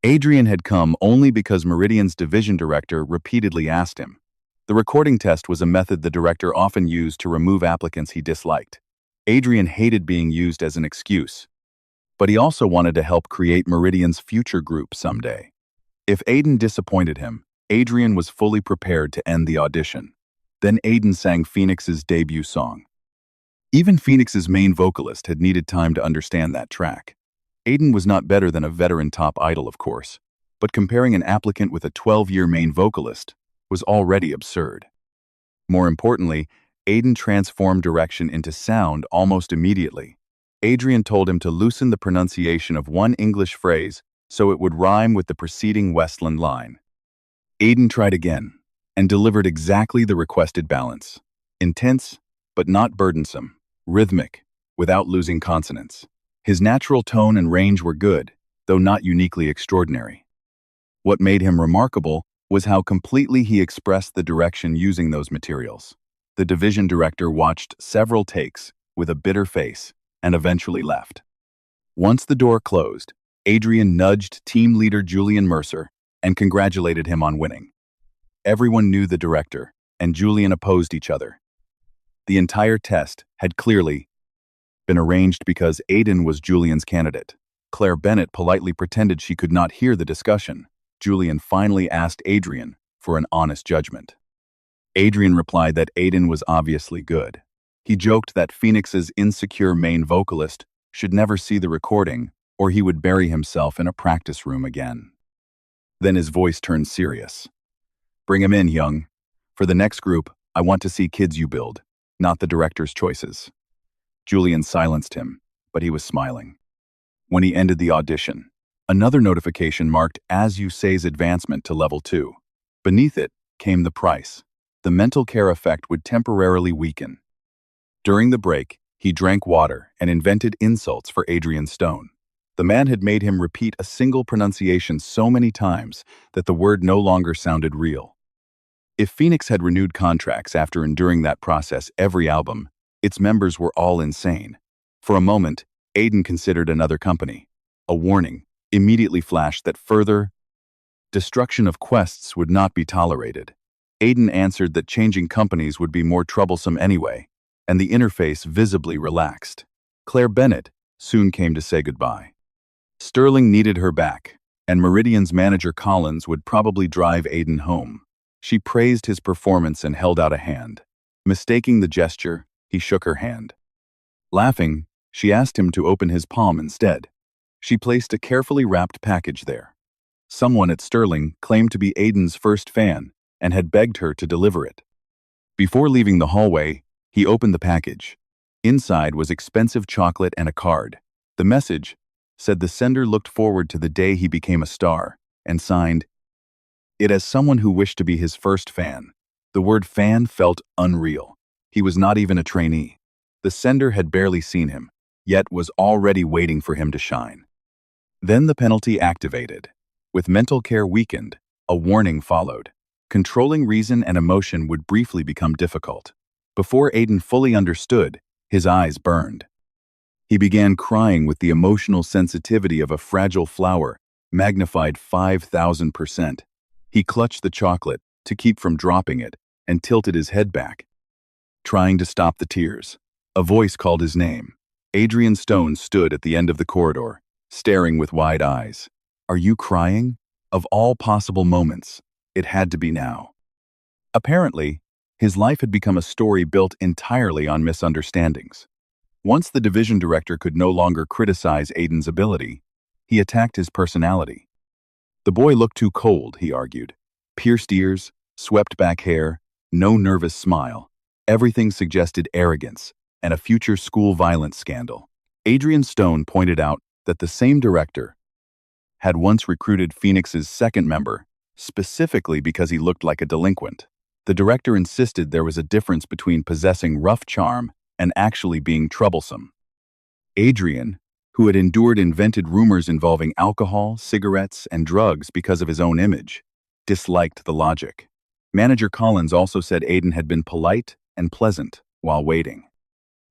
[SPEAKER 1] Adrian had come only because Meridian's division director repeatedly asked him. The recording test was a method the director often used to remove applicants he disliked. Adrian hated being used as an excuse, but he also wanted to help create Meridian's future group someday. If Aiden disappointed him, Adrian was fully prepared to end the audition. Then Aiden sang Phoenix's debut song. Even Phoenix's main vocalist had needed time to understand that track. Aiden was not better than a veteran top idol, of course, but comparing an applicant with a 12-year main vocalist was already absurd. More importantly, Aiden transformed direction into sound almost immediately. Adrian told him to loosen the pronunciation of one English phrase so it would rhyme with the preceding Westland line. Aiden tried again and delivered exactly the requested balance. Intense, but not burdensome. Rhythmic, without losing consonants. His natural tone and range were good, though not uniquely extraordinary. What made him remarkable was how completely he expressed the direction using those materials. The division director watched several takes with a bitter face and eventually left. Once the door closed, Adrian nudged team leader Julian Mercer and congratulated him on winning. Everyone knew the director, and Julian opposed each other. The entire test had clearly been arranged because Aiden was Julian's candidate. Claire Bennett politely pretended she could not hear the discussion. Julian finally asked Adrian for an honest judgment. Adrian replied that Aiden was obviously good. He joked that Phoenix's insecure main vocalist should never see the recording, or he would bury himself in a practice room again. Then his voice turned serious. "Bring him in, young. For the next group, I want to see kids you build, not the director's choices." Julian silenced him, but he was smiling. When he ended the audition, another notification marked As You Say's advancement to level 2. Beneath it came the price. The mental care effect would temporarily weaken. During the break, he drank water and invented insults for Adrian Stone. The man had made him repeat a single pronunciation so many times that the word no longer sounded real. If Phoenix had renewed contracts after enduring that process every album, its members were all insane. For a moment, Aiden considered another company. A warning immediately flashed that further destruction of quests would not be tolerated. Aiden answered that changing companies would be more troublesome anyway, and the interface visibly relaxed. Claire Bennett soon came to say goodbye. Sterling needed her back, and Meridian's manager Collins would probably drive Aiden home. She praised his performance and held out a hand. Mistaking the gesture, he shook her hand. Laughing, she asked him to open his palm instead. She placed a carefully wrapped package there. Someone at Sterling claimed to be Aiden's first fan and had begged her to deliver it. Before leaving the hallway, he opened the package. Inside was expensive chocolate and a card. The message said the sender looked forward to the day he became a star, and signed it as someone who wished to be his first fan. The word fan felt unreal. He was not even a trainee. The sender had barely seen him, yet was already waiting for him to shine. Then the penalty activated. With mental care weakened, a warning followed. Controlling reason and emotion would briefly become difficult. Before Aiden fully understood, his eyes burned. He began crying with the emotional sensitivity of a fragile flower, magnified 5,000%. He clutched the chocolate to keep from dropping it and tilted his head back, trying to stop the tears. A voice called his name. Adrian Stone stood at the end of the corridor, staring with wide eyes. "Are you crying?" Of all possible moments, it had to be now. Apparently, his life had become a story built entirely on misunderstandings. Once the division director could no longer criticize Aiden's ability, he attacked his personality. The boy looked too cold, he argued. Pierced ears, swept back hair, no nervous smile. Everything suggested arrogance and a future school violence scandal. Adrian Stone pointed out that the same director had once recruited Phoenix's second member, specifically because he looked like a delinquent. The director insisted there was a difference between possessing rough charm and actually being troublesome. Adrian, who had endured invented rumors involving alcohol, cigarettes, and drugs because of his own image, disliked the logic. Manager Collins also said Aiden had been polite and pleasant while waiting.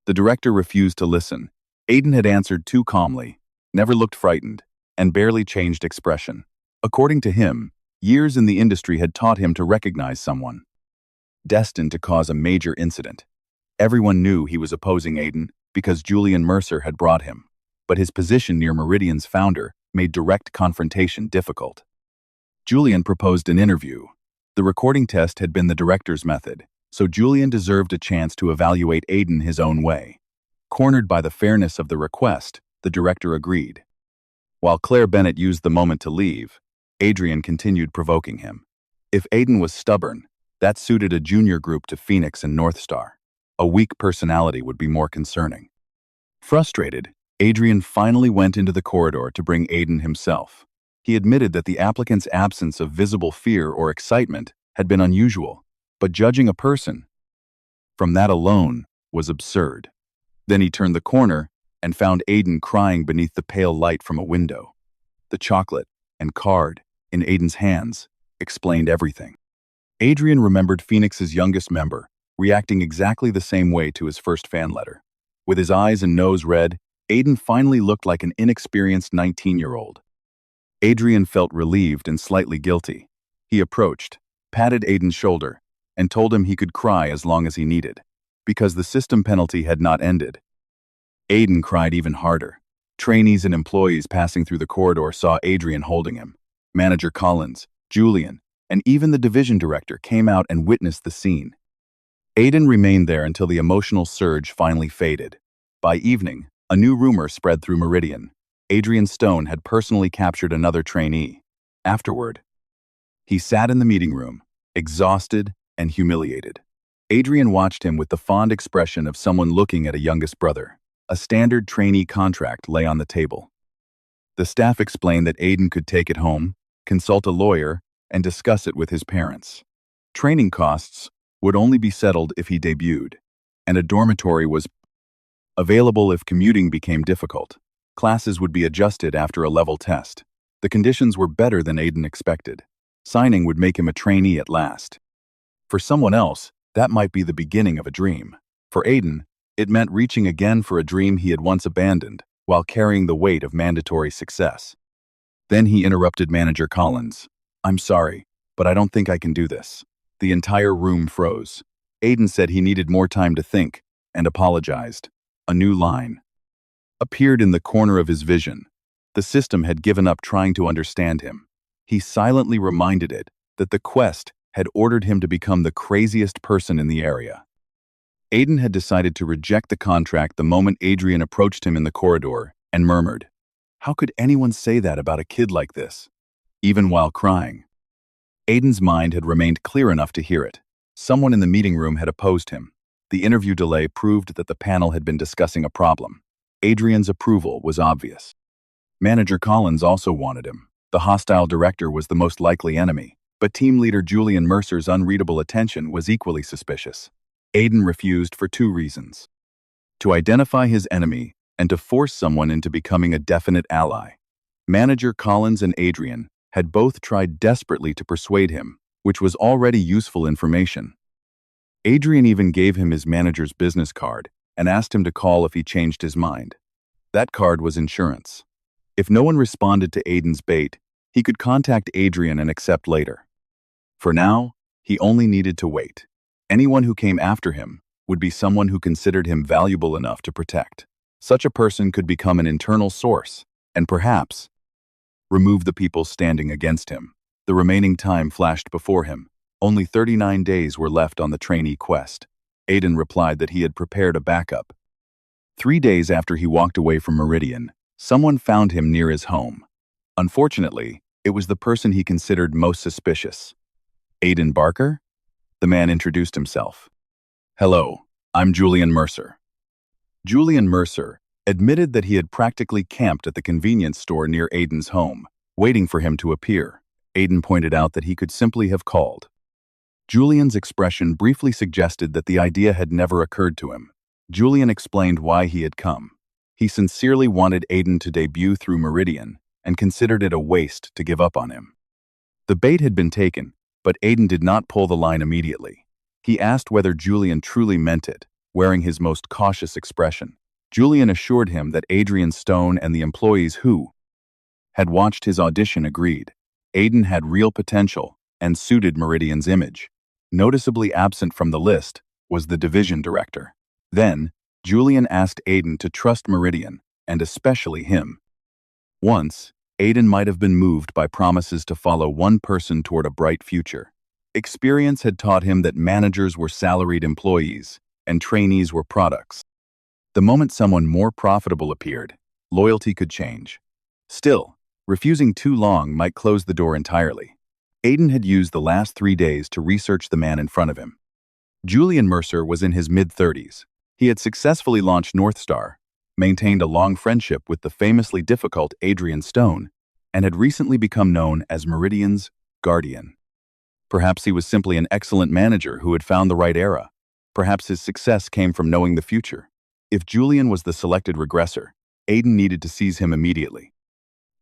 [SPEAKER 1] The director refused to listen. Aiden had answered too calmly, never looked frightened, and barely changed expression. According to him, years in the industry had taught him to recognize someone destined to cause a major incident. Everyone knew he was opposing Aiden because Julian Mercer had brought him, but his position near Meridian's founder made direct confrontation difficult. Julian proposed an interview. The recording test had been the director's method, so Julian deserved a chance to evaluate Aiden his own way. Cornered by the fairness of the request, the director agreed. While Claire Bennett used the moment to leave, Adrian continued provoking him. If Aiden was stubborn, that suited a junior group to Phoenix and North Star. A weak personality would be more concerning. Frustrated, Adrian finally went into the corridor to bring Aiden himself. He admitted that the applicant's absence of visible fear or excitement had been unusual, but judging a person from that alone was absurd. Then he turned the corner and found Aiden crying beneath the pale light from a window. The chocolate and card in Aiden's hands explained everything. Adrian remembered Phoenix's youngest member, reacting exactly the same way to his first fan letter. With his eyes and nose red, Aiden finally looked like an inexperienced 19-year-old. Adrian felt relieved and slightly guilty. He approached, patted Aiden's shoulder, and told him he could cry as long as he needed, because the system penalty had not ended. Aiden cried even harder. Trainees and employees passing through the corridor saw Adrian holding him. Manager Collins, Julian, and even the division director came out and witnessed the scene. Aiden remained there until the emotional surge finally faded. By evening, a new rumor spread through Meridian. Adrian Stone had personally captured another trainee. Afterward, he sat in the meeting room, exhausted and humiliated. Adrian watched him with the fond expression of someone looking at a youngest brother. A standard trainee contract lay on the table. The staff explained that Aiden could take it home, consult a lawyer, and discuss it with his parents. Training costs would only be settled if he debuted, and a dormitory was available if commuting became difficult. Classes would be adjusted after a level test. The conditions were better than Aiden expected. Signing would make him a trainee at last. For someone else, that might be the beginning of a dream. For Aiden, it meant reaching again for a dream he had once abandoned, while carrying the weight of mandatory success. Then he interrupted Manager Collins. "I'm sorry, but I don't think I can do this." The entire room froze. Aiden said he needed more time to think, and apologized. A new line appeared in the corner of his vision. The system had given up trying to understand him. He silently reminded it that the quest had ordered him to become the craziest person in the area. Aiden had decided to reject the contract the moment Adrian approached him in the corridor and murmured, "How could anyone say that about a kid like this?" Even while crying. Aiden's mind had remained clear enough to hear it. Someone in the meeting room had opposed him. The interview delay proved that the panel had been discussing a problem. Adrian's approval was obvious. Manager Collins also wanted him. The hostile director was the most likely enemy, but team leader Julian Mercer's unreadable attention was equally suspicious. Aiden refused for two reasons: to identify his enemy and to force someone into becoming a definite ally. Manager Collins and Adrian had both tried desperately to persuade him, which was already useful information. Adrian even gave him his manager's business card and asked him to call if he changed his mind. That card was insurance. If no one responded to Aiden's bait, he could contact Adrian and accept later. For now, he only needed to wait. Anyone who came after him would be someone who considered him valuable enough to protect. Such a person could become an internal source, and perhaps remove the people standing against him. The remaining time flashed before him. Only 39 days were left on the trainee quest. Aiden replied that he had prepared a backup. 3 days after he walked away from Meridian, someone found him near his home. Unfortunately, it was the person he considered most suspicious. Aiden Barker? The man introduced himself. Hello, I'm Julian Mercer. Julian Mercer admitted that he had practically camped at the convenience store near Aiden's home, waiting for him to appear. Aiden pointed out that he could simply have called. Julian's expression briefly suggested that the idea had never occurred to him. Julian explained why he had come. He sincerely wanted Aiden to debut through Meridian and considered it a waste to give up on him. The bait had been taken, but Aiden did not pull the line immediately. He asked whether Julian truly meant it, wearing his most cautious expression. Julian assured him that Adrian Stone and the employees who had watched his audition agreed. Aiden had real potential and suited Meridian's image. Noticeably absent from the list was the division director. Then, Julian asked Aiden to trust Meridian, and especially him. Once, Aiden might have been moved by promises to follow one person toward a bright future. Experience had taught him that managers were salaried employees, and trainees were products. The moment someone more profitable appeared, loyalty could change. Still, refusing too long might close the door entirely. Aiden had used the last 3 days to research the man in front of him. Julian Mercer was in his mid-30s. He had successfully launched Northstar, maintained a long friendship with the famously difficult Adrian Stone, and had recently become known as Meridian's guardian. Perhaps he was simply an excellent manager who had found the right era. Perhaps his success came from knowing the future. If Julian was the selected regressor, Aiden needed to seize him immediately.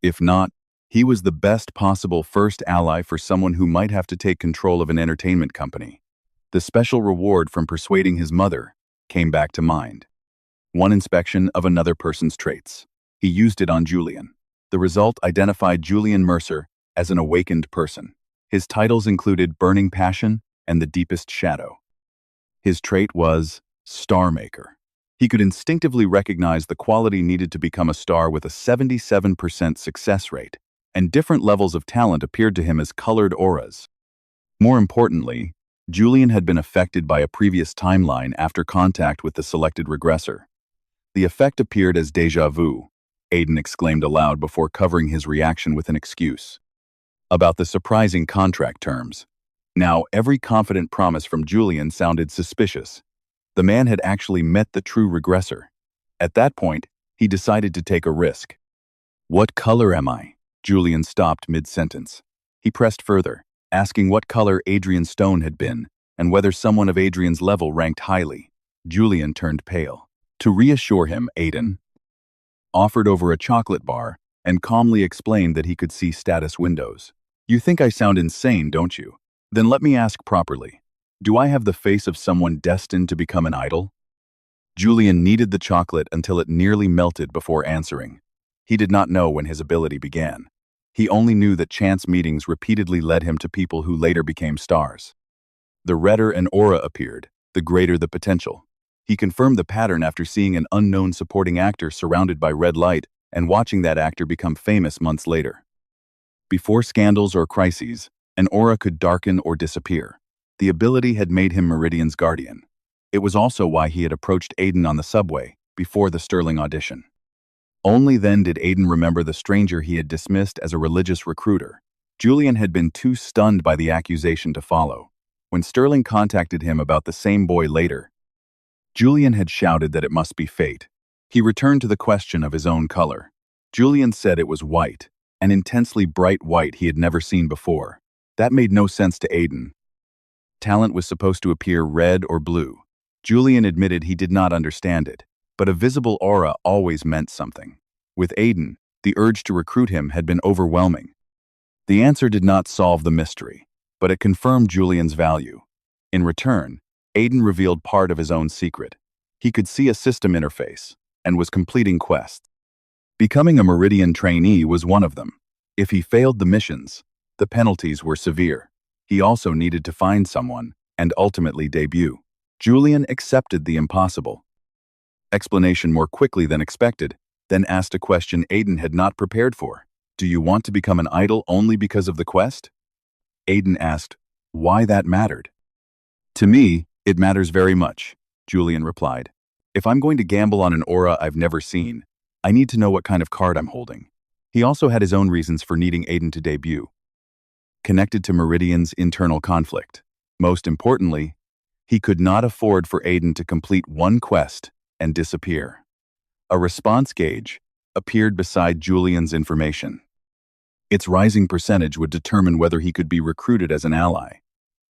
[SPEAKER 1] If not, he was the best possible first ally for someone who might have to take control of an entertainment company. The special reward from persuading his mother came back to mind. One inspection of another person's traits. He used it on Julian. The result identified Julian Mercer as an awakened person. His titles included Burning Passion and The Deepest Shadow. His trait was Star Maker. He could instinctively recognize the quality needed to become a star with a 77% success rate, and different levels of talent appeared to him as colored auras. More importantly, Julian had been affected by a previous timeline after contact with the selected regressor. The effect appeared as déjà vu, Aiden exclaimed aloud before covering his reaction with an excuse. About the surprising contract terms. Now, every confident promise from Julian sounded suspicious. The man had actually met the true regressor. At that point, he decided to take a risk. What color am I? Julian stopped mid-sentence. He pressed further, asking what color Adrian Stone had been, and whether someone of Adrian's level ranked highly. Julian turned pale. To reassure him, Aiden offered over a chocolate bar and calmly explained that he could see status windows. You think I sound insane, don't you? Then let me ask properly. Do I have the face of someone destined to become an idol? Julian kneaded the chocolate until it nearly melted before answering. He did not know when his ability began. He only knew that chance meetings repeatedly led him to people who later became stars. The redder an aura appeared, the greater the potential. He confirmed the pattern after seeing an unknown supporting actor surrounded by red light and watching that actor become famous months later. Before scandals or crises, an aura could darken or disappear. The ability had made him Meridian's guardian. It was also why he had approached Aiden on the subway, before the Sterling audition. Only then did Aiden remember the stranger he had dismissed as a religious recruiter. Julian had been too stunned by the accusation to follow. When Sterling contacted him about the same boy later, Julian had shouted that it must be fate. He returned to the question of his own color. Julian said it was white, an intensely bright white he had never seen before. That made no sense to Aiden. Talent was supposed to appear red or blue. Julian admitted he did not understand it, but a visible aura always meant something. With Aiden, the urge to recruit him had been overwhelming. The answer did not solve the mystery, but it confirmed Julian's value. In return, Aiden revealed part of his own secret. He could see a system interface and was completing quests. Becoming a Meridian trainee was one of them. If he failed the missions, the penalties were severe. He also needed to find someone and ultimately debut. Julian accepted the impossible. Explanation more quickly than expected, then asked a question Aiden had not prepared for. Do you want to become an idol only because of the quest? Aiden asked why that mattered. To me, it matters very much, Julian replied. If I'm going to gamble on an aura I've never seen, I need to know what kind of card I'm holding. He also had his own reasons for needing Aiden to debut. Connected to Meridian's internal conflict. Most importantly, he could not afford for Aiden to complete one quest and disappear. A response gauge appeared beside Julian's information. Its rising percentage would determine whether he could be recruited as an ally.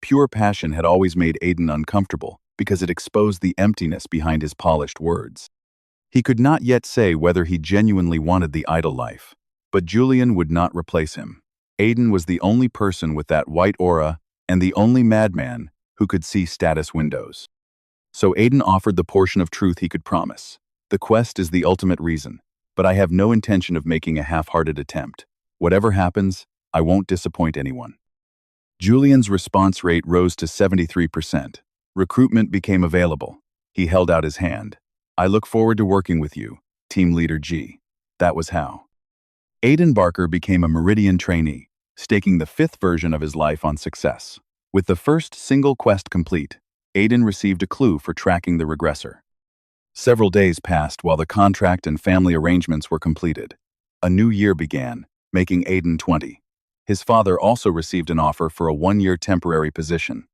[SPEAKER 1] Pure passion had always made Aiden uncomfortable because it exposed the emptiness behind his polished words. He could not yet say whether he genuinely wanted the idol life, but Julian would not replace him. Aiden was the only person with that white aura and the only madman who could see status windows. So Aiden offered the portion of truth he could promise. The quest is the ultimate reason, but I have no intention of making a half-hearted attempt. Whatever happens, I won't disappoint anyone. Julian's response rate rose to 73%. Recruitment became available. He held out his hand. I look forward to working with you, Team Leader G. That was how. Aiden Barker became a Meridian trainee, staking the fifth version of his life on success. With the first single quest complete, Aiden received a clue for tracking the regressor. Several days passed while the contract and family arrangements were completed. A new year began, making Aiden 20. His father also received an offer for a one-year temporary position.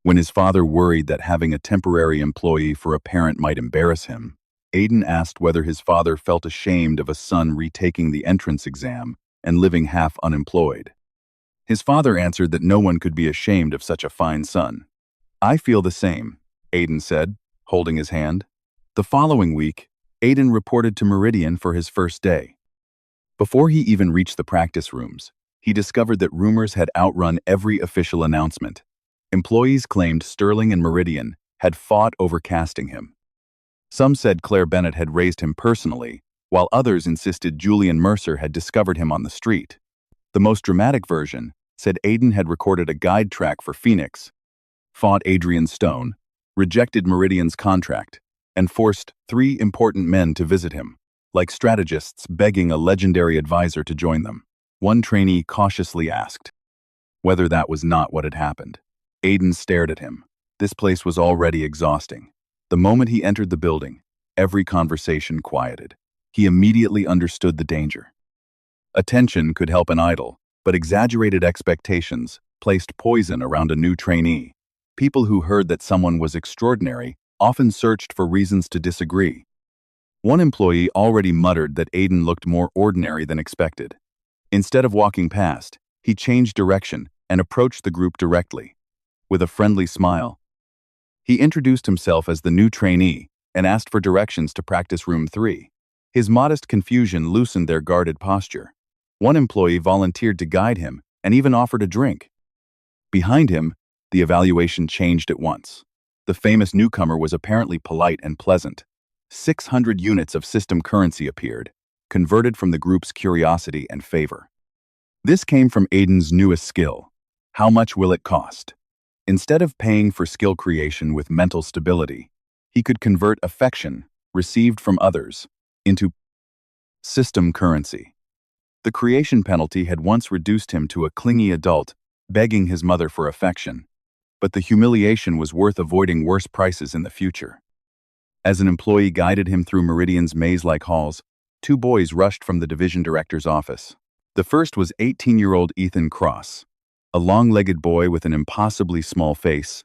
[SPEAKER 1] When his father worried that having a temporary employee for a parent might embarrass him, Aiden asked whether his father felt ashamed of a son retaking the entrance exam and living half unemployed. His father answered that no one could be ashamed of such a fine son. I feel the same, Aiden said, holding his hand. The following week, Aiden reported to Meridian for his first day. Before he even reached the practice rooms, he discovered that rumors had outrun every official announcement. Employees claimed Sterling and Meridian had fought over casting him. Some said Claire Bennett had raised him personally, while others insisted Julian Mercer had discovered him on the street. The most dramatic version said Aiden had recorded a guide track for Phoenix, fought Adrian Stone, rejected Meridian's contract, and forced 3 important men to visit him, like strategists begging a legendary advisor to join them. One trainee cautiously asked whether that was not what had happened. Aiden stared at him. This place was already exhausting. The moment he entered the building, every conversation quieted. He immediately understood the danger. Attention could help an idol, but exaggerated expectations placed poison around a new trainee. People who heard that someone was extraordinary often searched for reasons to disagree. One employee already muttered that Aiden looked more ordinary than expected. Instead of walking past, he changed direction and approached the group directly. With a friendly smile, he introduced himself as the new trainee and asked for directions to practice room 3. His modest confusion loosened their guarded posture. One employee volunteered to guide him and even offered a drink. Behind him, the evaluation changed at once. The famous newcomer was apparently polite and pleasant. 600 units of system currency appeared, converted from the group's curiosity and favor. This came from Aiden's newest skill. How much will it cost? Instead of paying for skill creation with mental stability, he could convert affection, received from others, into system currency. The creation penalty had once reduced him to a clingy adult, begging his mother for affection, but the humiliation was worth avoiding worse prices in the future. As an employee guided him through Meridian's maze-like halls, 2 boys rushed from the division director's office. The first was 18-year-old Ethan Cross, a long-legged boy with an impossibly small face,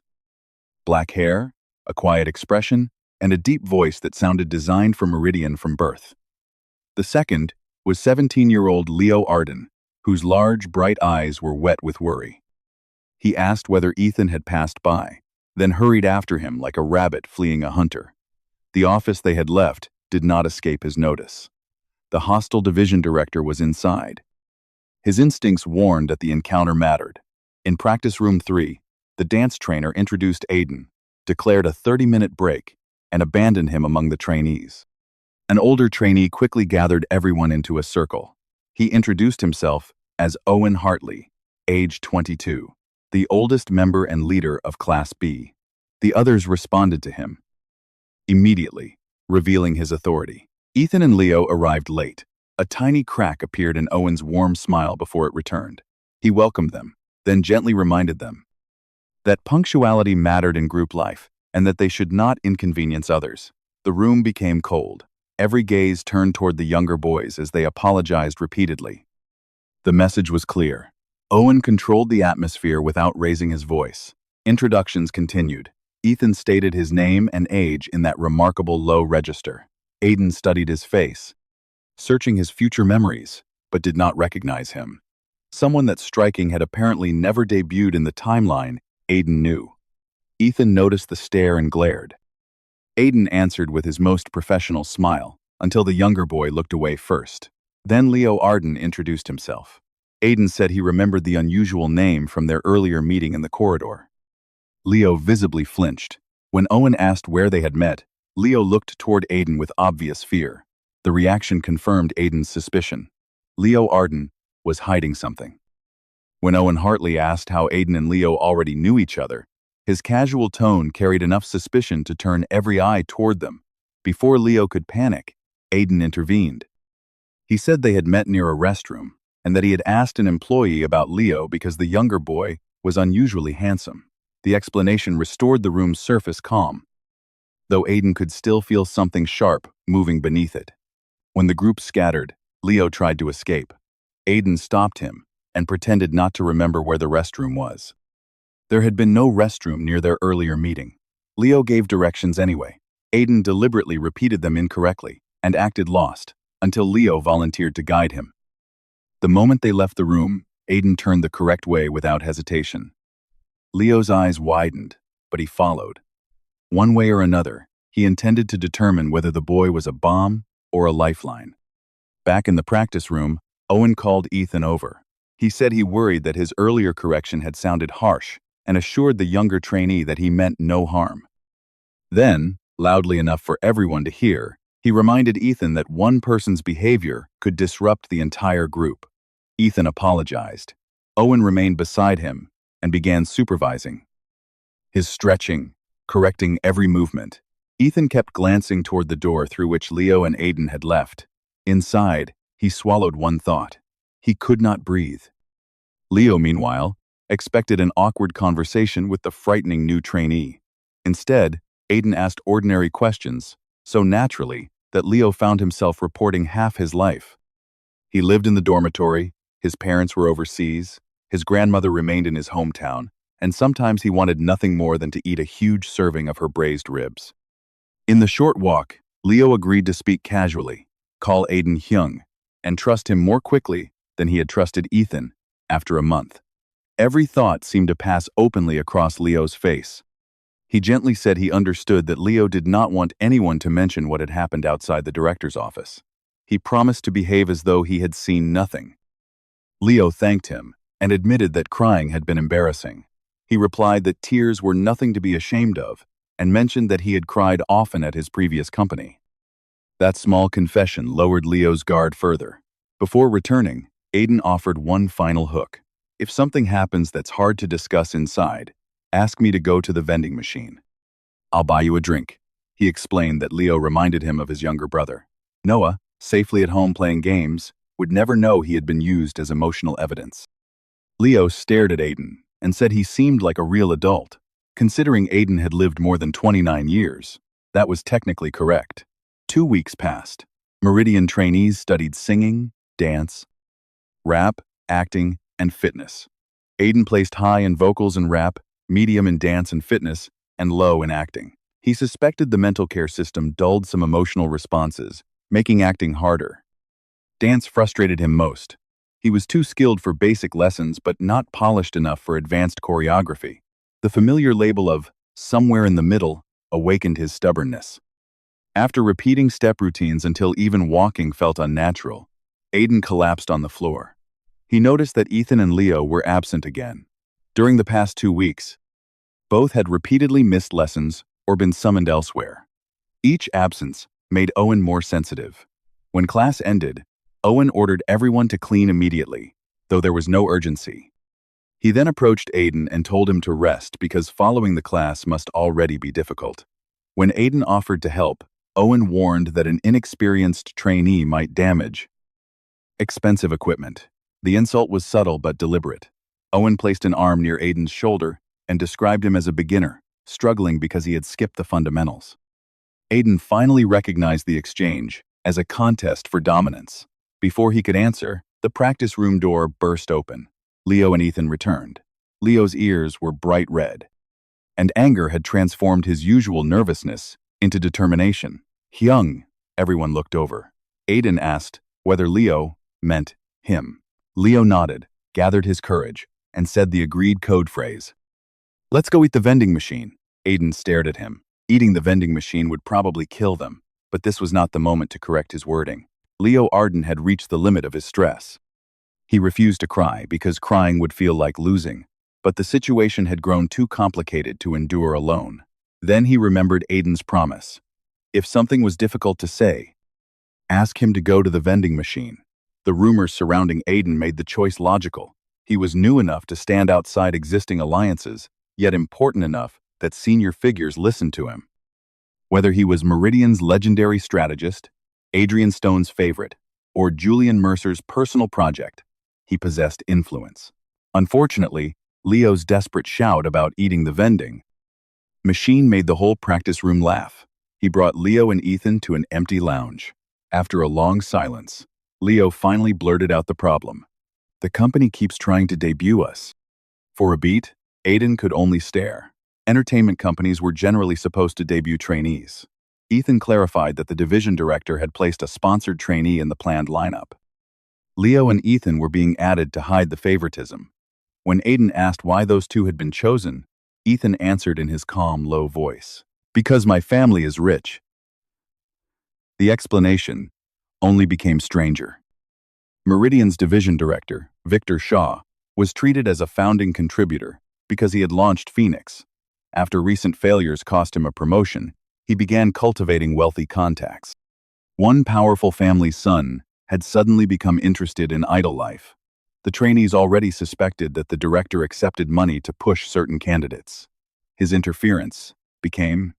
[SPEAKER 1] black hair, a quiet expression, and a deep voice that sounded designed for Meridian from birth. The second, was 17-year-old Leo Arden, whose large, bright eyes were wet with worry. He asked whether Ethan had passed by, then hurried after him like a rabbit fleeing a hunter. The office they had left did not escape his notice. The hostile division director was inside. His instincts warned that the encounter mattered. In practice room 3, the dance trainer introduced Aiden, declared a 30-minute break, and abandoned him among the trainees. An older trainee quickly gathered everyone into a circle. He introduced himself as Owen Hartley, age 22, the oldest member and leader of Class B. The others responded to him immediately, revealing his authority. Ethan and Leo arrived late. A tiny crack appeared in Owen's warm smile before it returned. He welcomed them, then gently reminded them that punctuality mattered in group life and that they should not inconvenience others. The room became cold. Every gaze turned toward the younger boys as they apologized repeatedly. The message was clear. Owen controlled the atmosphere without raising his voice. Introductions continued. Ethan stated his name and age in that remarkable low register. Aiden studied his face, searching his future memories, but did not recognize him. Someone that striking had apparently never debuted in the timeline, Aiden knew. Ethan noticed the stare and glared. Aiden answered with his most professional smile, until the younger boy looked away first. Then Leo Arden introduced himself. Aiden said he remembered the unusual name from their earlier meeting in the corridor. Leo visibly flinched. When Owen asked where they had met, Leo looked toward Aiden with obvious fear. The reaction confirmed Aiden's suspicion. Leo Arden was hiding something. When Owen Hartley asked how Aiden and Leo already knew each other, his casual tone carried enough suspicion to turn every eye toward them. Before Leo could panic, Aiden intervened. He said they had met near a restroom, and that he had asked an employee about Leo because the younger boy was unusually handsome. The explanation restored the room's surface calm, though Aiden could still feel something sharp moving beneath it. When the group scattered, Leo tried to escape. Aiden stopped him and pretended not to remember where the restroom was. There had been no restroom near their earlier meeting. Leo gave directions anyway. Aiden deliberately repeated them incorrectly and acted lost until Leo volunteered to guide him. The moment they left the room, Aiden turned the correct way without hesitation. Leo's eyes widened, but he followed. One way or another, he intended to determine whether the boy was a bomb or a lifeline. Back in the practice room, Owen called Ethan over. He said he worried that his earlier correction had sounded harsh and assured the younger trainee that he meant no harm. Then, loudly enough for everyone to hear, he reminded Ethan that one person's behavior could disrupt the entire group. Ethan apologized. Owen remained beside him and began supervising. His stretching, correcting every movement. Ethan kept glancing toward the door through which Leo and Aiden had left. Inside, he swallowed one thought. He could not breathe. Leo, meanwhile, expected an awkward conversation with the frightening new trainee. Instead, Aiden asked ordinary questions, so naturally that Leo found himself reporting half his life. He lived in the dormitory, his parents were overseas, his grandmother remained in his hometown, and sometimes he wanted nothing more than to eat a huge serving of her braised ribs. In the short walk, Leo agreed to speak casually, call Aiden Hyung, and trust him more quickly than he had trusted Ethan after a month. Every thought seemed to pass openly across Leo's face. He gently said he understood that Leo did not want anyone to mention what had happened outside the director's office. He promised to behave as though he had seen nothing. Leo thanked him and admitted that crying had been embarrassing. He replied that tears were nothing to be ashamed of and mentioned that he had cried often at his previous company. That small confession lowered Leo's guard further. Before returning, Aiden offered one final hook. If something happens that's hard to discuss inside, ask me to go to the vending machine. I'll buy you a drink. He explained that Leo reminded him of his younger brother. Noah, safely at home playing games, would never know he had been used as emotional evidence. Leo stared at Aiden and said he seemed like a real adult. Considering Aiden had lived more than 29 years, that was technically correct. 2 weeks passed. Meridian trainees studied singing, dance, rap, acting, and fitness. Aiden placed high in vocals and rap, medium in dance and fitness, and low in acting. He suspected the mental care system dulled some emotional responses, making acting harder. Dance frustrated him most. He was too skilled for basic lessons but not polished enough for advanced choreography. The familiar label of somewhere in the middle awakened his stubbornness. After repeating step routines until even walking felt unnatural, Aiden collapsed on the floor. He noticed that Ethan and Leo were absent again. During the past 2 weeks, both had repeatedly missed lessons or been summoned elsewhere. Each absence made Owen more sensitive. When class ended, Owen ordered everyone to clean immediately, though there was no urgency. He then approached Aiden and told him to rest because following the class must already be difficult. When Aiden offered to help, Owen warned that an inexperienced trainee might damage expensive equipment. The insult was subtle but deliberate. Owen placed an arm near Aiden's shoulder and described him as a beginner, struggling because he had skipped the fundamentals. Aiden finally recognized the exchange as a contest for dominance. Before he could answer, the practice room door burst open. Leo and Ethan returned. Leo's ears were bright red, and anger had transformed his usual nervousness into determination. Hyung, everyone looked over. Aiden asked whether Leo meant him. Leo nodded, gathered his courage, and said the agreed code phrase. "Let's go eat the vending machine." Aiden stared at him. Eating the vending machine would probably kill them, but this was not the moment to correct his wording. Leo Arden had reached the limit of his stress. He refused to cry because crying would feel like losing, but the situation had grown too complicated to endure alone. Then he remembered Aiden's promise. If something was difficult to say, ask him to go to the vending machine. The rumors surrounding Aiden made the choice logical. He was new enough to stand outside existing alliances, yet important enough that senior figures listened to him. Whether he was Meridian's legendary strategist, Adrian Stone's favorite, or Julian Mercer's personal project, he possessed influence. Unfortunately, Leo's desperate shout about eating the vending machine made the whole practice room laugh. He brought Leo and Ethan to an empty lounge. After a long silence, Leo finally blurted out the problem. "The company keeps trying to debut us." For a beat, Aiden could only stare. Entertainment companies were generally supposed to debut trainees. Ethan clarified that the division director had placed a sponsored trainee in the planned lineup. Leo and Ethan were being added to hide the favoritism. When Aiden asked why those two had been chosen, Ethan answered in his calm, low voice, "Because my family is rich." The explanation only became stranger. Meridian's division director, Victor Shaw, was treated as a founding contributor because he had launched Phoenix. After recent failures cost him a promotion, he began cultivating wealthy contacts. One powerful family's son had suddenly become interested in idol life. The trainees already suspected that the director accepted money to push certain candidates. His interference became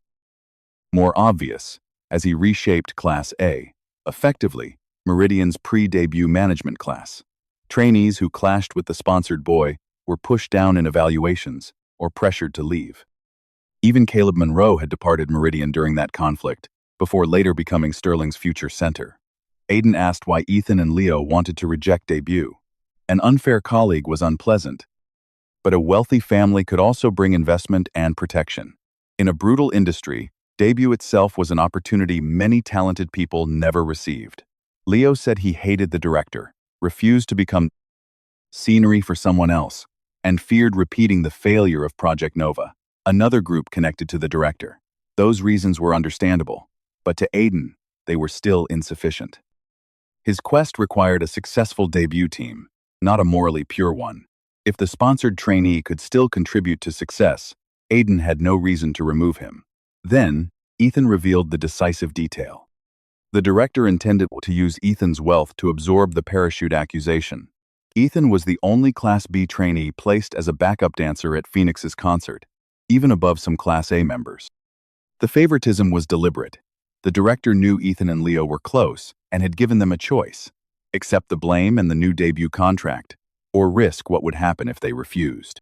[SPEAKER 1] more obvious as he reshaped Class A, effectively Meridian's pre-debut management class. Trainees who clashed with the sponsored boy were pushed down in evaluations or pressured to leave. Even Caleb Monroe had departed Meridian during that conflict, before later becoming Sterling's future center. Aiden asked why Ethan and Leo wanted to reject debut. An unfair colleague was unpleasant, but a wealthy family could also bring investment and protection. In a brutal industry, debut itself was an opportunity many talented people never received. Leo said he hated the director, refused to become scenery for someone else, and feared repeating the failure of Project Nova, another group connected to the director. Those reasons were understandable, but to Aiden, they were still insufficient. His quest required a successful debut team, not a morally pure one. If the sponsored trainee could still contribute to success, Aiden had no reason to remove him. Then, Ethan revealed the decisive detail. The director intended to use Ethan's wealth to absorb the parachute accusation. Ethan was the only Class B trainee placed as a backup dancer at Phoenix's concert, even above some Class A members. The favoritism was deliberate. The director knew Ethan and Leo were close and had given them a choice: accept the blame and the new debut contract, or risk what would happen if they refused.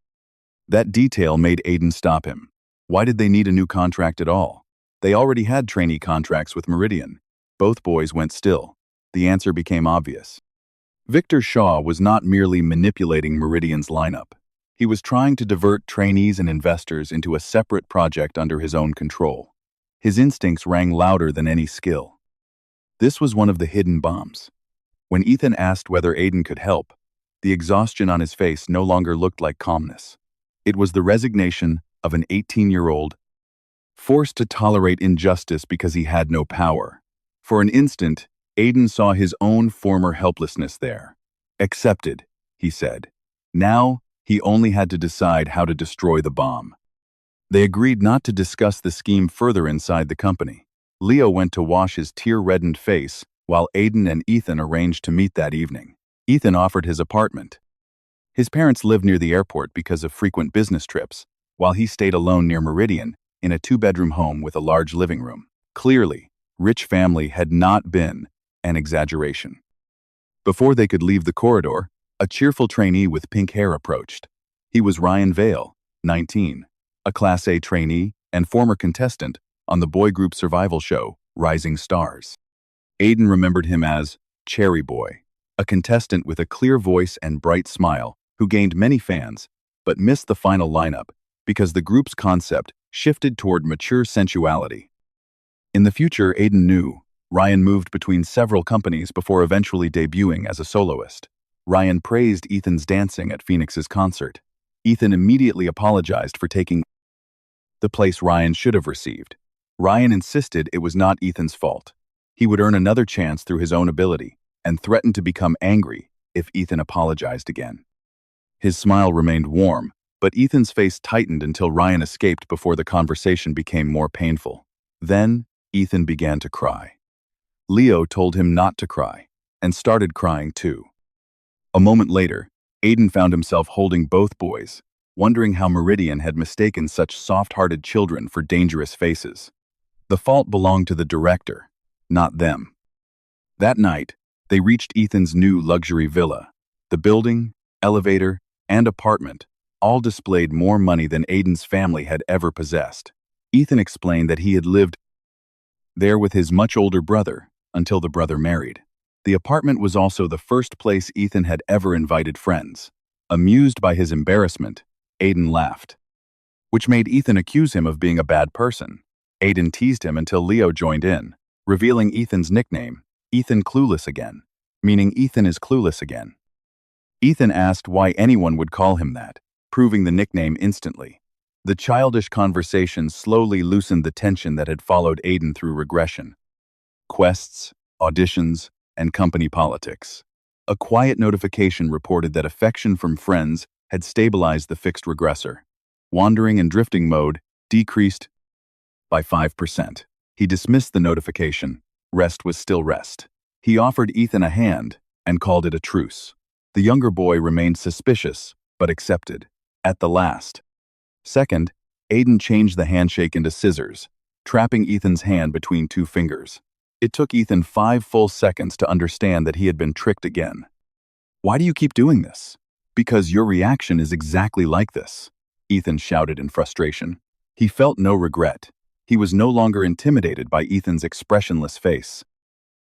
[SPEAKER 1] That detail made Aiden stop him. Why did they need a new contract at all? They already had trainee contracts with Meridian. Both boys went still. The answer became obvious. Victor Shaw was not merely manipulating Meridian's lineup. He was trying to divert trainees and investors into a separate project under his own control. His instincts rang louder than any skill. This was one of the hidden bombs. When Ethan asked whether Aiden could help, the exhaustion on his face no longer looked like calmness. It was the resignation of an 18-year-old forced to tolerate injustice because he had no power. For an instant, Aiden saw his own former helplessness there. Accepted, he said. Now, he only had to decide how to destroy the bomb. They agreed not to discuss the scheme further inside the company. Leo went to wash his tear-reddened face, while Aiden and Ethan arranged to meet that evening. Ethan offered his apartment. His parents lived near the airport because of frequent business trips, while he stayed alone near Meridian, in a two-bedroom home with a large living room. Clearly, rich family had not been an exaggeration. Before they could leave the corridor, a cheerful trainee with pink hair approached. He was Ryan Vale, 19, a Class A trainee and former contestant on the boy group survival show, Rising Stars. Aiden remembered him as Cherry Boy, a contestant with a clear voice and bright smile who gained many fans, but missed the final lineup because the group's concept shifted toward mature sensuality. In the future, Aiden knew, Ryan moved between several companies before eventually debuting as a soloist. Ryan praised Ethan's dancing at Phoenix's concert. Ethan immediately apologized for taking the place Ryan should have received. Ryan insisted it was not Ethan's fault. He would earn another chance through his own ability, and threatened to become angry if Ethan apologized again. His smile remained warm, but Ethan's face tightened until Ryan escaped before the conversation became more painful. Then, Ethan began to cry. Leo told him not to cry, and started crying too. A moment later, Aiden found himself holding both boys, wondering how Meridian had mistaken such soft-hearted children for dangerous faces. The fault belonged to the director, not them. That night, they reached Ethan's new luxury villa. The building, elevator, and apartment all displayed more money than Aiden's family had ever possessed. Ethan explained that he had lived there with his much older brother until the brother married. The apartment was also the first place Ethan had ever invited friends. Amused by his embarrassment, Aiden laughed, which made Ethan accuse him of being a bad person. Aiden teased him until Leo joined in, revealing Ethan's nickname, Ethan Clueless Again, meaning Ethan is clueless again. Ethan asked why anyone would call him that, proving the nickname instantly. The childish conversation slowly loosened the tension that had followed Aiden through regression. Quests, auditions, and company politics. A quiet notification reported that affection from friends had stabilized the fixed regressor. Wandering and drifting mode decreased by 5%. He dismissed the notification. Rest was still rest. He offered Ethan a hand and called it a truce. The younger boy remained suspicious, but accepted. At the last second, Aiden changed the handshake into scissors, trapping Ethan's hand between two fingers. It took Ethan 5 full seconds to understand that he had been tricked again. "Why do you keep doing this?" "Because your reaction is exactly like this," Ethan shouted in frustration. He felt no regret. He was no longer intimidated by Ethan's expressionless face.